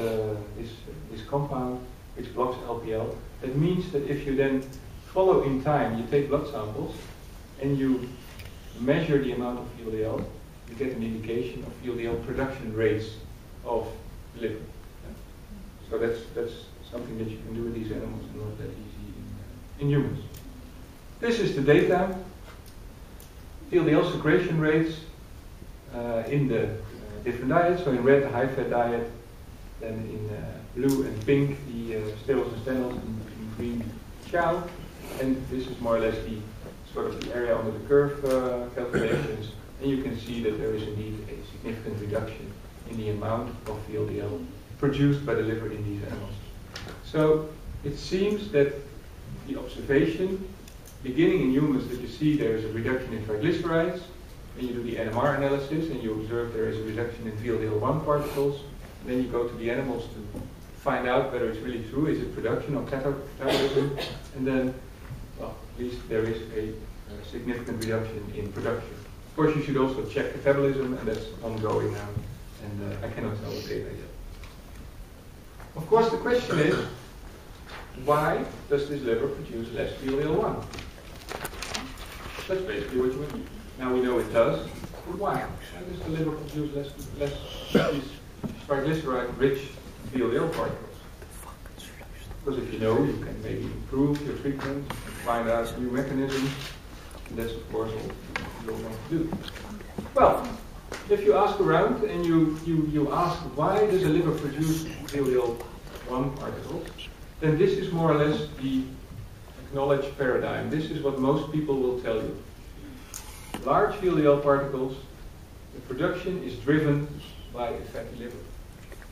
compound which blocks LPL, that means that if you then follow in time, you take blood samples and you measure the amount of VLDL, you get an indication of VLDL production rates of the liver. So that's something that you can do with these animals and not that easy in humans. This is the data. VLDL secretion rates in the different diets. So in red, the high-fat diet. Then in blue and pink, the staples and stenols, and in green, chow. And this is more or less the sort of the area under the curve calculations. And you can see that there is indeed a significant reduction in the amount of VLDL produced by the liver in these animals. So it seems that the observation, beginning in humans, that you see there is a reduction in triglycerides. When you do the NMR analysis and you observe there is a reduction in VLDL1 particles, and then you go to the animals to find out whether it's really true, is it production or catabolism, and then, well, at least there is a significant reduction in production. Of course, you should also check catabolism, and that's ongoing now, and I cannot tell the data yet. Of course, the question is, why does this liver produce less VLDL1? That's basically what you want. Now we know it does, but why? Why does the liver produce less these triglyceride-rich VLDL particles? Because if you know, you can maybe improve your treatment, find out new mechanisms, and that's of course what you want to do. Well, if you ask around and you ask why does a liver produce VLDL1 particles, then this is more or less the acknowledged paradigm. This is what most people will tell you. Large VLDL particles, the production is driven by a fatty liver.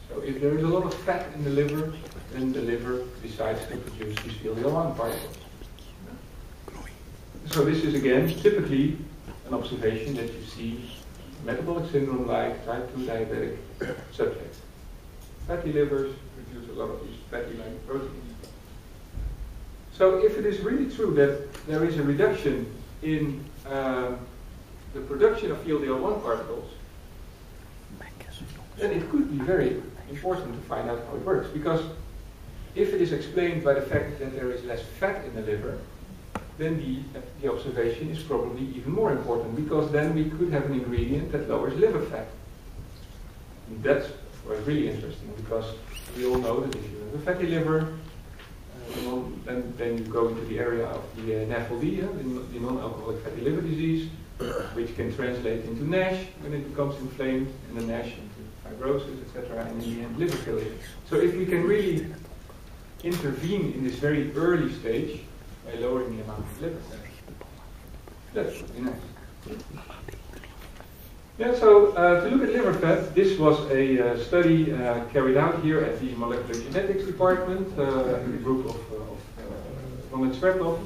So if there is a lot of fat in the liver, then the liver decides to produce these VLDL1 particles. So this is again typically an observation that you see metabolic syndrome like type 2 diabetic subjects. Fatty livers produce a lot of these fatty-like proteins. So if it is really true that there is a reduction in the production of VLDL1 particles, then it could be very important to find out how it works. Because if it is explained by the fact that there is less fat in the liver, then the observation is probably even more important, because then we could have an ingredient that lowers liver fat. And that's what's really interesting, because we all know that if you have a fatty liver, then you go into the area of the NAFLD, the non-alcoholic fatty liver disease, which can translate into NASH when it becomes inflamed, and then NASH into fibrosis, etc., and in the end liver failure. So if we can really intervene in this very early stage by lowering the amount of liver fat, that's really nice. Yeah, so to look at liver fat, this was a study carried out here at the Molecular Genetics Department in the group of Ronald Svertov,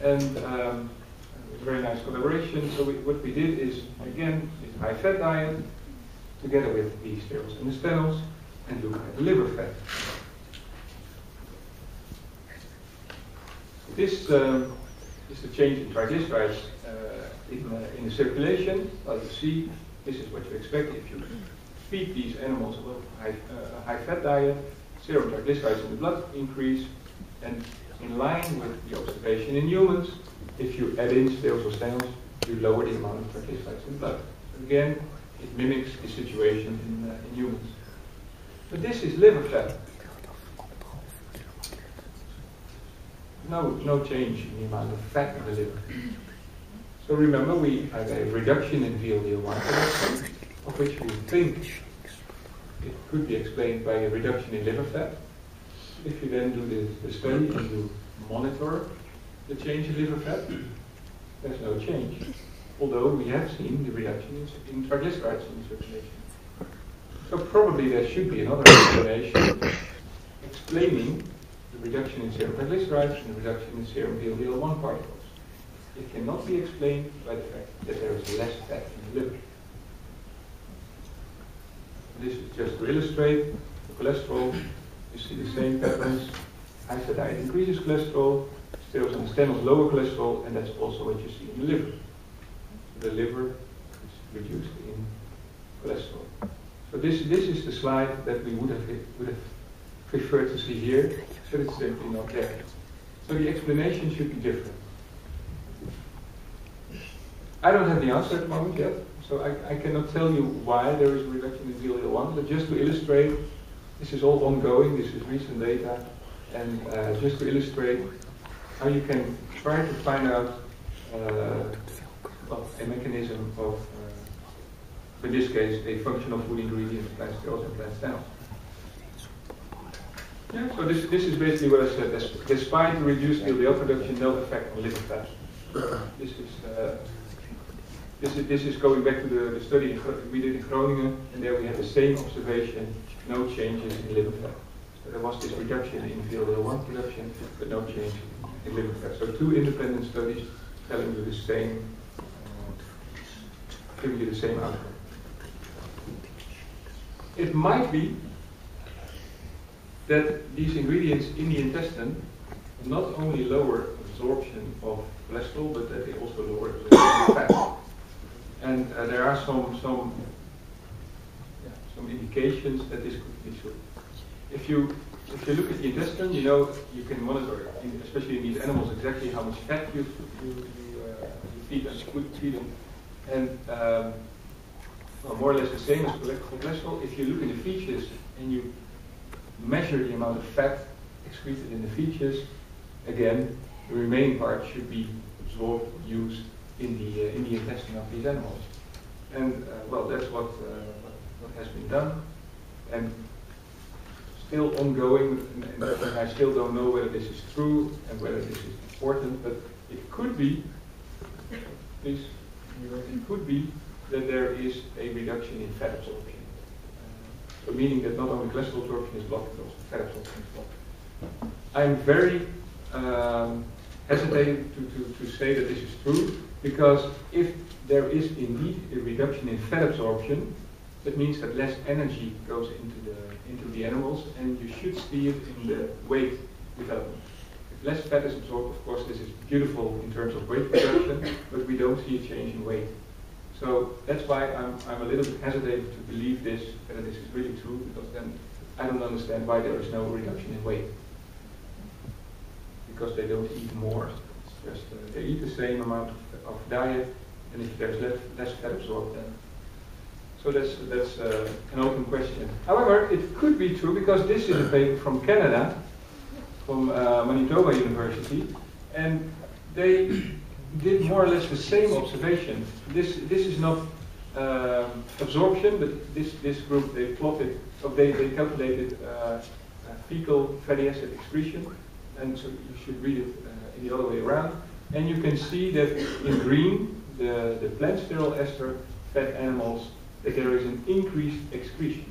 and it was a very nice collaboration. So what we did is, again, this high-fat diet, together with the sterols and the stenols, and look at the liver fat. This is the change in triglycerides in the circulation. Well, you see, this is what you expect if you feed these animals a high-fat diet. Serum triglycerides in the blood increase, and in line with the observation in humans, if you add in sterols or stenols, you lower the amount of triglycerides in the blood. Again, it mimics the situation in humans. But this is liver fat. No change in the amount of fat in the liver. So remember, we have a reduction in VLDL1 production, of which we think it could be explained by a reduction in liver fat. If you then do the study and you monitor the change in liver fat, there's no change. Although we have seen the reduction in triglycerides in the circulation. So So probably there should be another explanation explaining the reduction in serum triglycerides and the reduction in serum VLDL1 particles. It cannot be explained by the fact that there is less fat in the liver. This is just to illustrate the cholesterol. You see the same patterns. High fat diet increases cholesterol, steroids and stenols lower cholesterol, and that's also what you see in the liver. The liver is reduced in cholesterol. So this is the slide that we would have preferred to see here, but it's simply not there. So the explanation should be different. I don't have the answer at the moment yet, so I cannot tell you why there is a reduction in VLDL1, but just to illustrate, this is all ongoing, this is recent data, and just to illustrate how you can try to find out a mechanism of, in this case, a functional food ingredient, plant sterols and plant stenols. Yeah, so this is basically what I said. Despite the reduced LDL production, no effect on liver fat. This is going back to the study we did in Groningen, and there we had the same observation, no changes in liver fat. So there was this reduction in VLDL1 production, but no change in liver fat. So two independent studies telling you the same, giving you the same outcome. It might be that these ingredients in the intestine not only lower absorption of cholesterol, but that they also lower absorption of fat. And there are some indications that this could be true. If you look at the intestine, you know you can monitor, especially in these animals, exactly how much fat you feed them, feed them, and well, more or less the same as cholesterol. If you look in the feces and you measure the amount of fat excreted in the feces, again, the remaining part should be absorbed, used in the intestine of these animals. And well, that's what has been done, and still ongoing. And I still don't know whether this is true and whether this is important, but it could be. Please, it could be that there is a reduction in fat absorption. So meaning that not only cholesterol absorption is blocked, but also fat absorption is blocked. I'm very hesitating to say that this is true, because if there is indeed a reduction in fat absorption, that means that less energy goes into the animals, and you should see it in the weight development. If less fat is absorbed, of course, this is beautiful in terms of weight reduction, but we don't see a change in weight. So that's why I'm a little bit hesitant to believe this, whether this is really true, because then I don't understand why there is no reduction in weight. Because they don't eat more. It's just they eat the same amount of diet, and if there's less fat absorbed, then. So that's an open question. However, it could be true, because this is a paper from Canada, from Manitoba University, and they did more or less the same observation. This is not absorption, but this group, they plotted, so they calculated fecal fatty acid excretion, and so you should read it in the other way around. And you can see that in green, the plant sterol ester fat animals, that there is an increased excretion.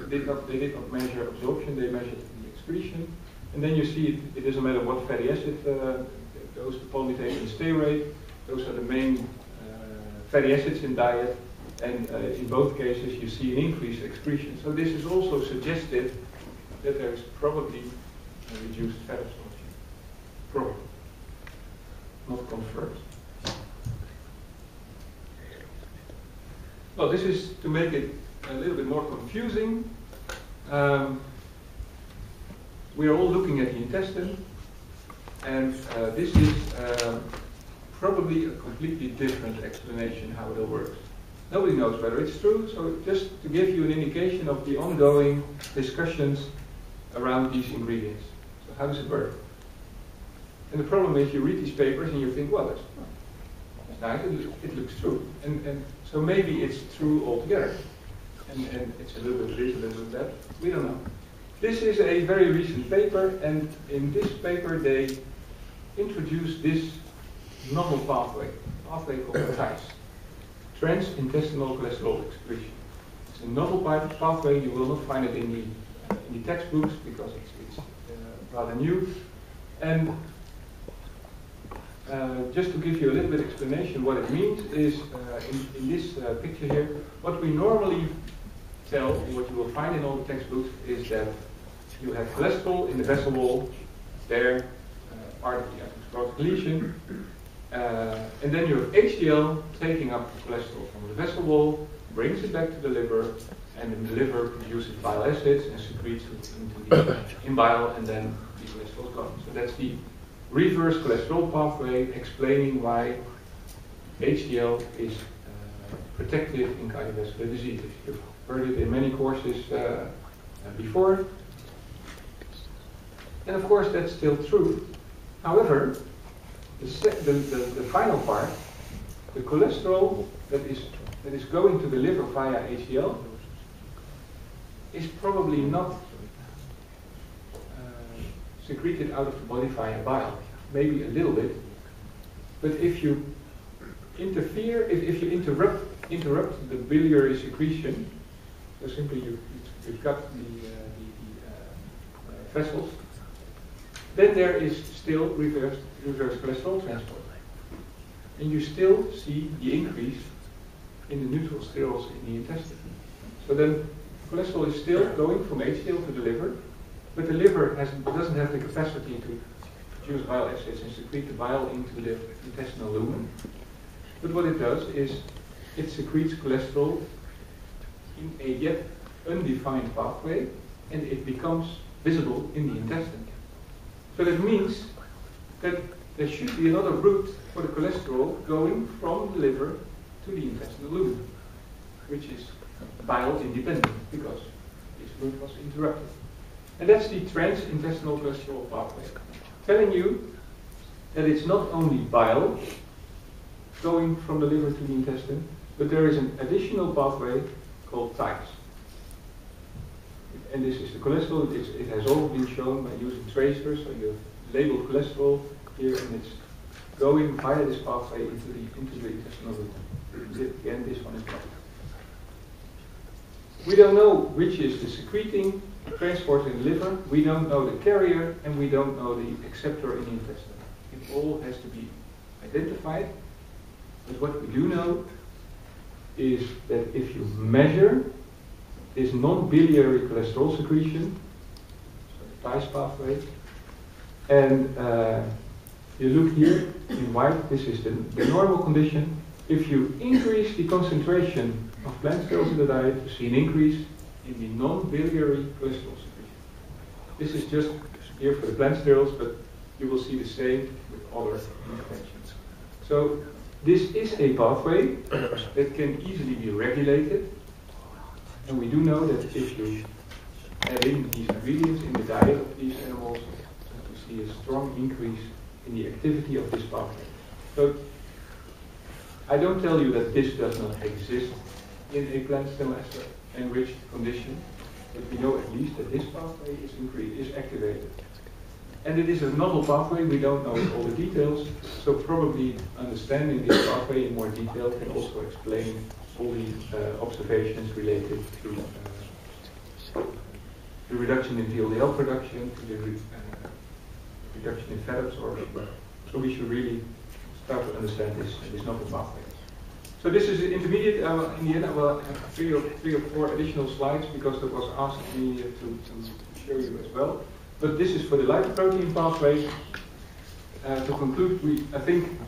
They did not measure absorption, they measured the excretion. And then you see it doesn't matter what fatty acid, those palmitate and stearate, those are the main fatty acids in diet, and in both cases you see an increased excretion. So this is also suggestive that there is probably a reduced fat absorption. Probably. Not confirmed. Well, this is to make it a little bit more confusing. We are all looking at the intestine, and this is probably a completely different explanation how it all works. Nobody knows whether it's true, so just to give you an indication of the ongoing discussions around these ingredients. So how does it work? And the problem is you read these papers and you think, well, that's nice, it looks true. And so maybe it's true altogether. And it's a little bit this, a little bit that. We don't know. This is a very recent paper, and in this paper they introduced this novel pathway called TICE, transintestinal cholesterol excretion. It's a novel pathway. You will not find it in the textbooks because it's rather new. And just to give you a little bit explanation, what it means is in this picture here, what we normally tell, what you will find in all the textbooks, is that you have cholesterol in the vessel wall, there, part of the atherosclerotic lesion, and then you have HDL taking up the cholesterol from the vessel wall, brings it back to the liver, and then the liver produces bile acids and secretes it in bile, and then the cholesterol is gone. So that's the reverse cholesterol pathway, explaining why HDL is protective in cardiovascular disease. You've heard it in many courses before. And of course that's still true. However, the final part, the cholesterol that is going to the liver via HDL, is probably not secreted out of the body via bile. Maybe a little bit. But if you interfere, if you interrupt the biliary secretion, so simply you've got the vessels, then there is still reverse cholesterol transport. And you still see the increase in the neutral sterols in the intestine. So then cholesterol is still going from HDL to the liver, but the liver doesn't have the capacity to produce bile acids and secrete the bile into the intestinal lumen. But what it does is it secretes cholesterol in a yet undefined pathway, and it becomes visible in the intestine. So that means that there should be another route for the cholesterol going from the liver to the intestinal lumen, which is bile independent, because this route was interrupted. And that's the trans-intestinal cholesterol pathway, telling you that it's not only bile going from the liver to the intestine, but there is an additional pathway called TIPES. And this is the cholesterol. It has all been shown by using tracers. So you have labeled cholesterol here, and it's going via this pathway into the intestinal lumen. Again, this one is not. We don't know which is the secreting transport in the liver. We don't know the carrier, and we don't know the acceptor in the intestine. It all has to be identified. But what we do know is that if you measure this non-biliary cholesterol secretion, so the TIPES pathway, and you look here in white, this is the normal condition. If you increase the concentration of plant sterols in the diet, you see an increase in the non-biliary cholesterol secretion. This is just here for the plant sterols, but you will see the same with other interventions. So this is a pathway that can easily be regulated, and we do know that if you add in these ingredients in the diet of these animals, you see a strong increase in the activity of this pathway. So I don't tell you that this does not exist in a plant stem ester enriched condition, but we know at least that this pathway is activated. And it is a novel pathway, we don't know all the details, so probably understanding this pathway in more detail can also explain all the observations related to the reduction in VLDL production, to the reduction in fat absorption. So we should really start to understand this novel pathway. So this is intermediate. In the end, I will have three or four additional slides because that was asked me to show you as well. But this is for the lipoprotein pathway. To conclude, I think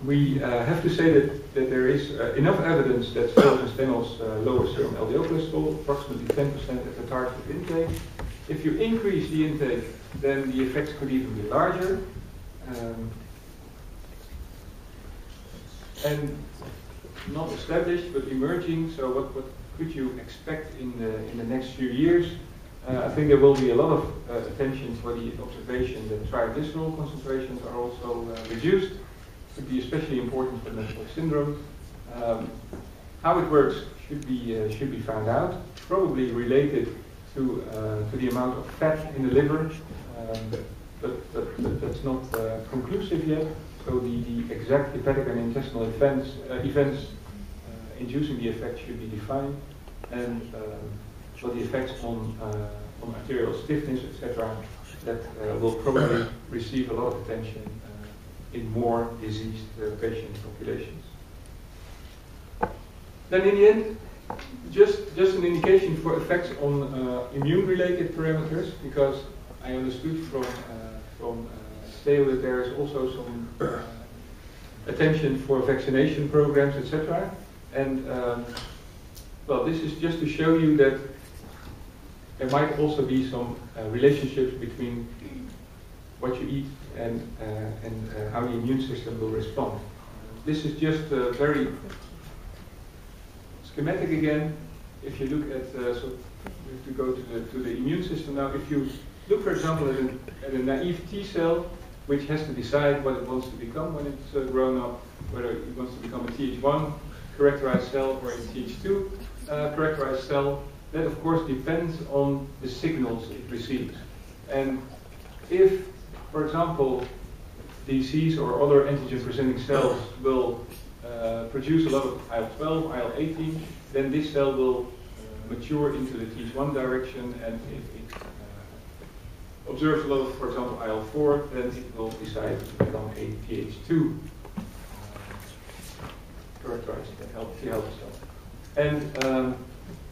we have to say that there is enough evidence that sterols and stenols lower serum LDL cholesterol, approximately 10% at the targeted intake. If you increase the intake, then the effects could even be larger. And not established, but emerging. So what could you expect in the next few years? I think there will be a lot of attention for the observation that triglycerol concentrations are also reduced. It could be especially important for metabolic syndrome. How it works should be found out. Probably related to the amount of fat in the liver, but that's not conclusive yet. So the exact hepatic and intestinal events inducing the effect should be defined. and the effects on arterial stiffness, etc., that will probably receive a lot of attention in more diseased patient populations. Then in the end, just an indication for effects on immune-related parameters, because I understood from Theo that there is also some attention for vaccination programs, etc. And well, this is just to show you that there might also be some relationships between what you eat and how the immune system will respond. This is just very schematic again. If you look at, so we have to go to the immune system now. If you look, for example, at a naive T cell, which has to decide what it wants to become when it's grown up, whether it wants to become a Th1 characterized cell or a Th2 characterized cell, that of course depends on the signals it receives. And if, for example, disease or other antigen-presenting cells will produce a lot of IL-12, IL-18, then this cell will mature into the Th1 direction, and if it observes a lot of, for example, IL-4, then it will decide to become a Th2 characterized T helper cell. And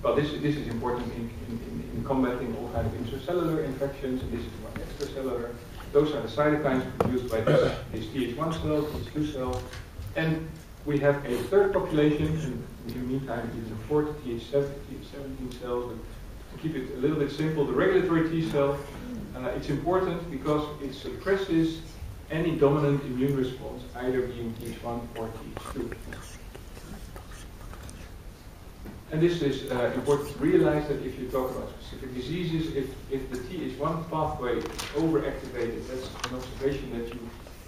well, this is important in combating all kinds of intracellular infections, and this is one extracellular. Those are the cytokines produced by this Th1 cell, Th2 cell. And we have a third population, and in the meantime, even a fourth Th7, Th17 cells. But to keep it a little bit simple, the regulatory T cell, it's important because it suppresses any dominant immune response, either being Th1 or Th2. And this is important to realize that if you talk about specific diseases, if the Th1 pathway is overactivated, that's an observation that you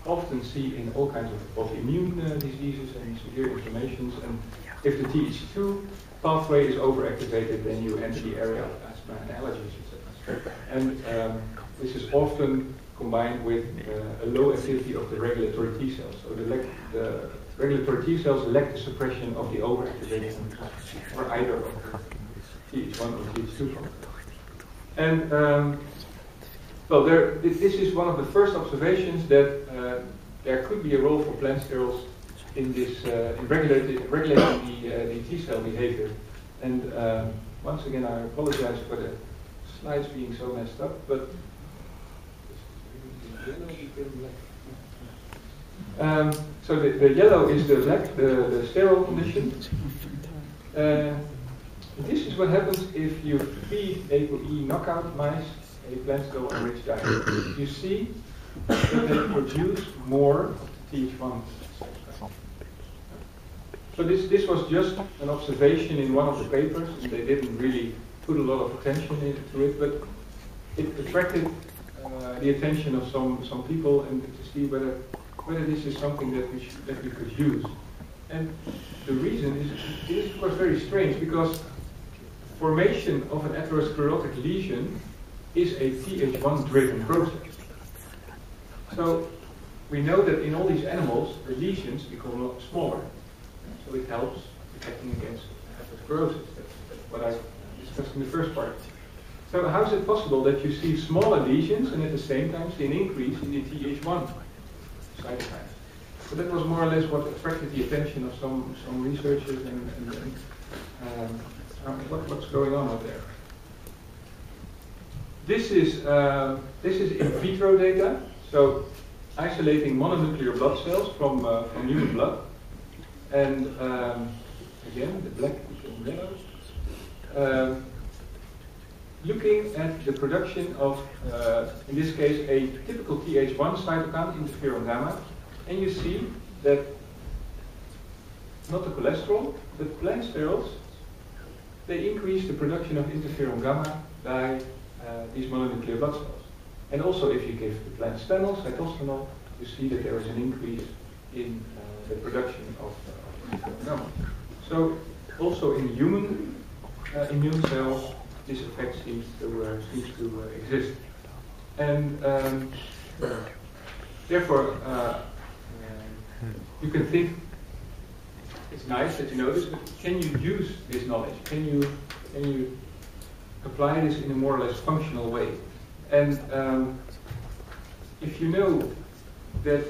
often see in all kinds of autoimmune diseases and severe inflammations. And if the Th2 pathway is overactivated, then you enter the area of asthma and allergies, etc. And this is often combined with a low activity of the regulatory T cells. So the regulatory T cells lack the suppression of the overactivation for either of the Th1 or Th2. And well, this is one of the first observations that there could be a role for plant sterols in this in regulating the T cell behavior. And once again, I apologize for the slides being so messed up, but so the yellow is the black, the sterile condition. This is what happens if you feed ApoE knockout mice a plant sterol-enriched diet. You see that they produce more of the Th1. So this was just an observation in one of the papers, and they didn't really put a lot of attention into it, but it attracted the attention of some people, and to see whether this is something that we could use. And the reason is of course very strange, because formation of an atherosclerotic lesion is a Th1 driven process. So we know that in all these animals the lesions become a lot smaller, so it helps protecting against atherosclerosis. That's what I discussed in the first part. So how is it possible that you see smaller lesions and at the same time see an increase in the Th1 cytokines? So that was more or less what attracted the attention of some researchers and what's going on out there. This is in vitro data, so isolating mononuclear blood cells from human blood, and again the black became yellow. Looking at the production of, in this case, a typical Th1 cytokine, interferon gamma, and you see that not the cholesterol, but plant sterols, they increase the production of interferon gamma by these mononuclear blood cells. And also, if you give the plant stanol, cytostanol, you see that there is an increase in the production of interferon gamma. So, also in human immune cells, this effect seems to exist, and therefore you can think it's nice that you know this, but can you use this knowledge? Can you apply this in a more or less functional way? And if you know that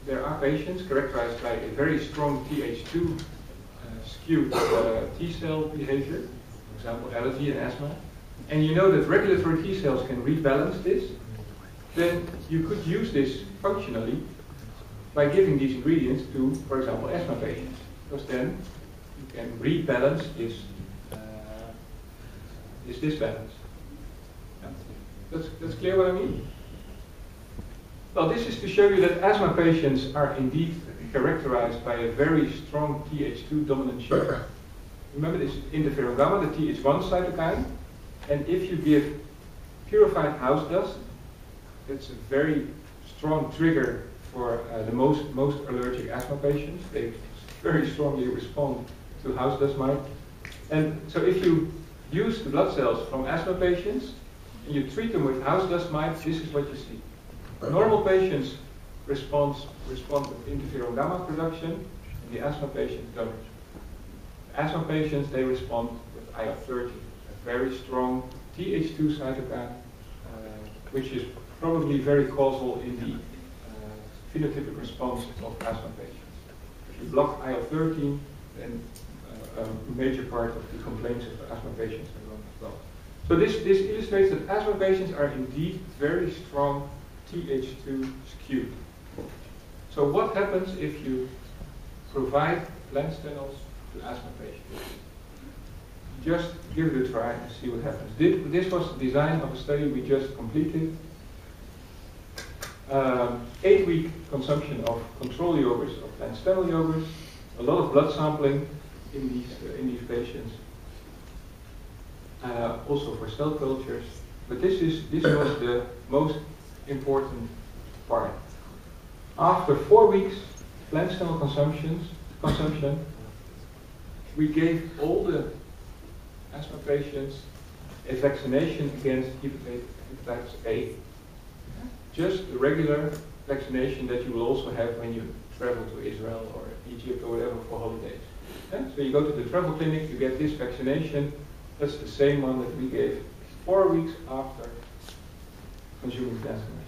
there are patients characterized by a very strong Th2 skewed T cell behavior, for example allergy and asthma, and you know that regulatory T cells can rebalance this, then you could use this functionally by giving these ingredients to, for example, asthma patients, because then you can rebalance this disbalance. Yeah. That's clear what I mean? Well, this is to show you that asthma patients are indeed characterized by a very strong Th2 dominant share. Remember this interferon gamma, the Th1 cytokine, and if you give purified house dust, that's a very strong trigger for the most allergic asthma patients. They very strongly respond to house dust mite. And so if you use the blood cells from asthma patients and you treat them with house dust mite, this is what you see. Normal patients respond with interferon gamma production, and the asthma patients don't. Asthma patients, they respond with IL-13, a very strong Th2 cytokine, which is probably very causal in the phenotypic response of asthma patients. If you block IL-13, then a major part of the complaints of asthma patients are gone as well. So this illustrates that asthma patients are indeed very strong Th2 skewed. So what happens if you provide plant stenols to asthma patients? Just give it a try and see what happens. This was the design of a study we just completed. 8-week consumption of control yogurts, of plant stenol yogurts, a lot of blood sampling in these patients, also for cell cultures. But this was the most important part. After 4 weeks plant stenol consumption, we gave all the asthma patients a vaccination against hepatitis A. Just a regular vaccination that you will also have when you travel to Israel or Egypt or whatever for holidays. Yeah? So you go to the travel clinic, you get this vaccination. That's the same one that we gave 4 weeks after consuming plant stenol.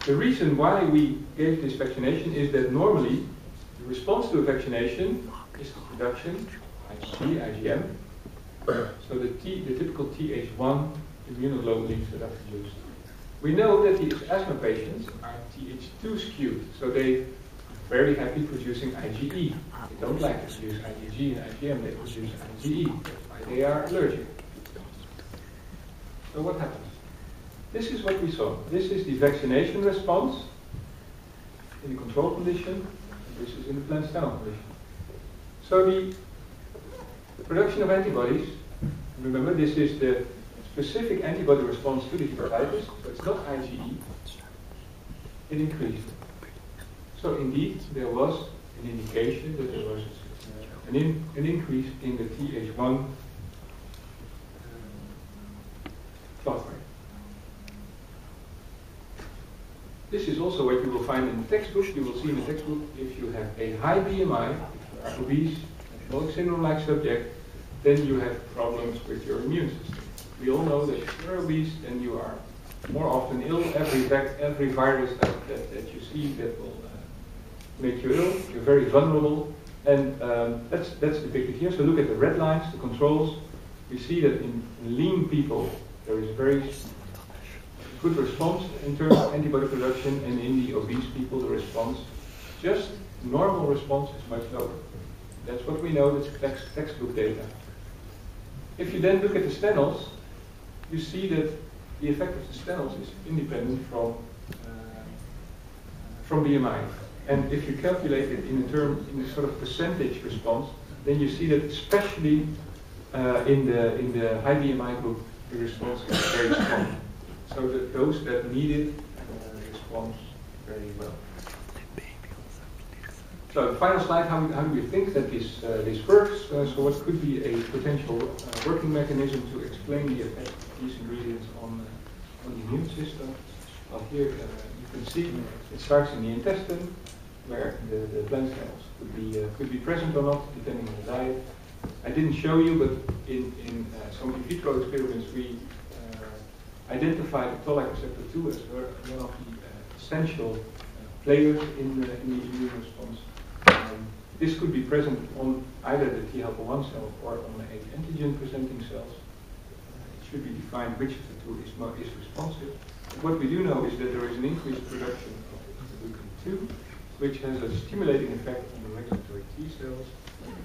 The reason why we gave this vaccination is that normally the response to a vaccination is the production IgG, IgM. So the typical Th1 immunoglobulins that are produced. We know that these asthma patients are Th2 skewed, so they are very happy producing IgE. They don't like to produce IgG and IgM, they produce IgE. That's why they are allergic. So what happens? This is what we saw. This is the vaccination response in the control condition, and this is in the plant stenol condition. So the production of antibodies, remember this is the specific antibody response to the hepatitis, so it's not IgE, it increased. So indeed, there was an indication that there was an increase in the Th1 clot rate. This is also what you will find in the textbook. You will see in the textbook if you have a high BMI, if you are obese, metabolic syndrome-like subject, then you have problems with your immune system. We all know that if you're obese, then you are more often ill. Every virus that you see that will make you ill, you're very vulnerable. And that's depicted here. So look at the red lines, the controls. We see that in lean people, there is a very good response in terms of antibody production, and in the obese people, the response, just normal response, is much lower. That's what we know, that's textbook data. If you then look at the stenols, you see that the effect of the stenols is independent from BMI. And if you calculate it in a sort of percentage response, then you see that especially in the high BMI group, the response is very strong. So that those that need it respond very well. So the final slide, how do we think that this works? So what could be a potential working mechanism to explain the effect of these ingredients on the immune system? Well, here you can see it starts in the intestine. where the plant cells could be present or not, depending on the diet. I didn't show you, but in some in vitro experiments, we identified the toll-like receptor 2 as one of the essential players in the immune response. This could be present on either the T helper 1 cell or on the antigen-presenting cells. It should be defined which of the two is responsive. But what we do know is that there is an increased production of interleukin-2, which has a stimulating effect on the regulatory T cells.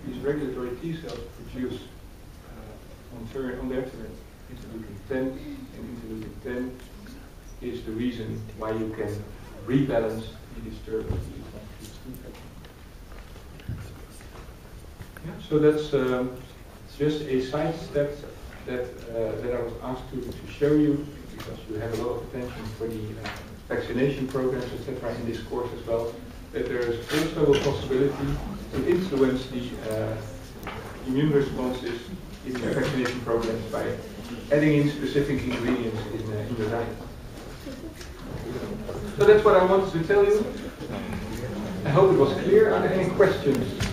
These regulatory T cells produce, on their turn, interleukin-10, and interleukin-10 is the reason why you can rebalance the disturbance Yeah, so that's just a side step that I was asked to show you, because you have a lot of attention for the vaccination programs, etc. in this course as well, that there is also a possibility to influence the immune responses in the vaccination programs by adding in specific ingredients in your diet. So that's what I wanted to tell you. I hope it was clear. Are there any questions?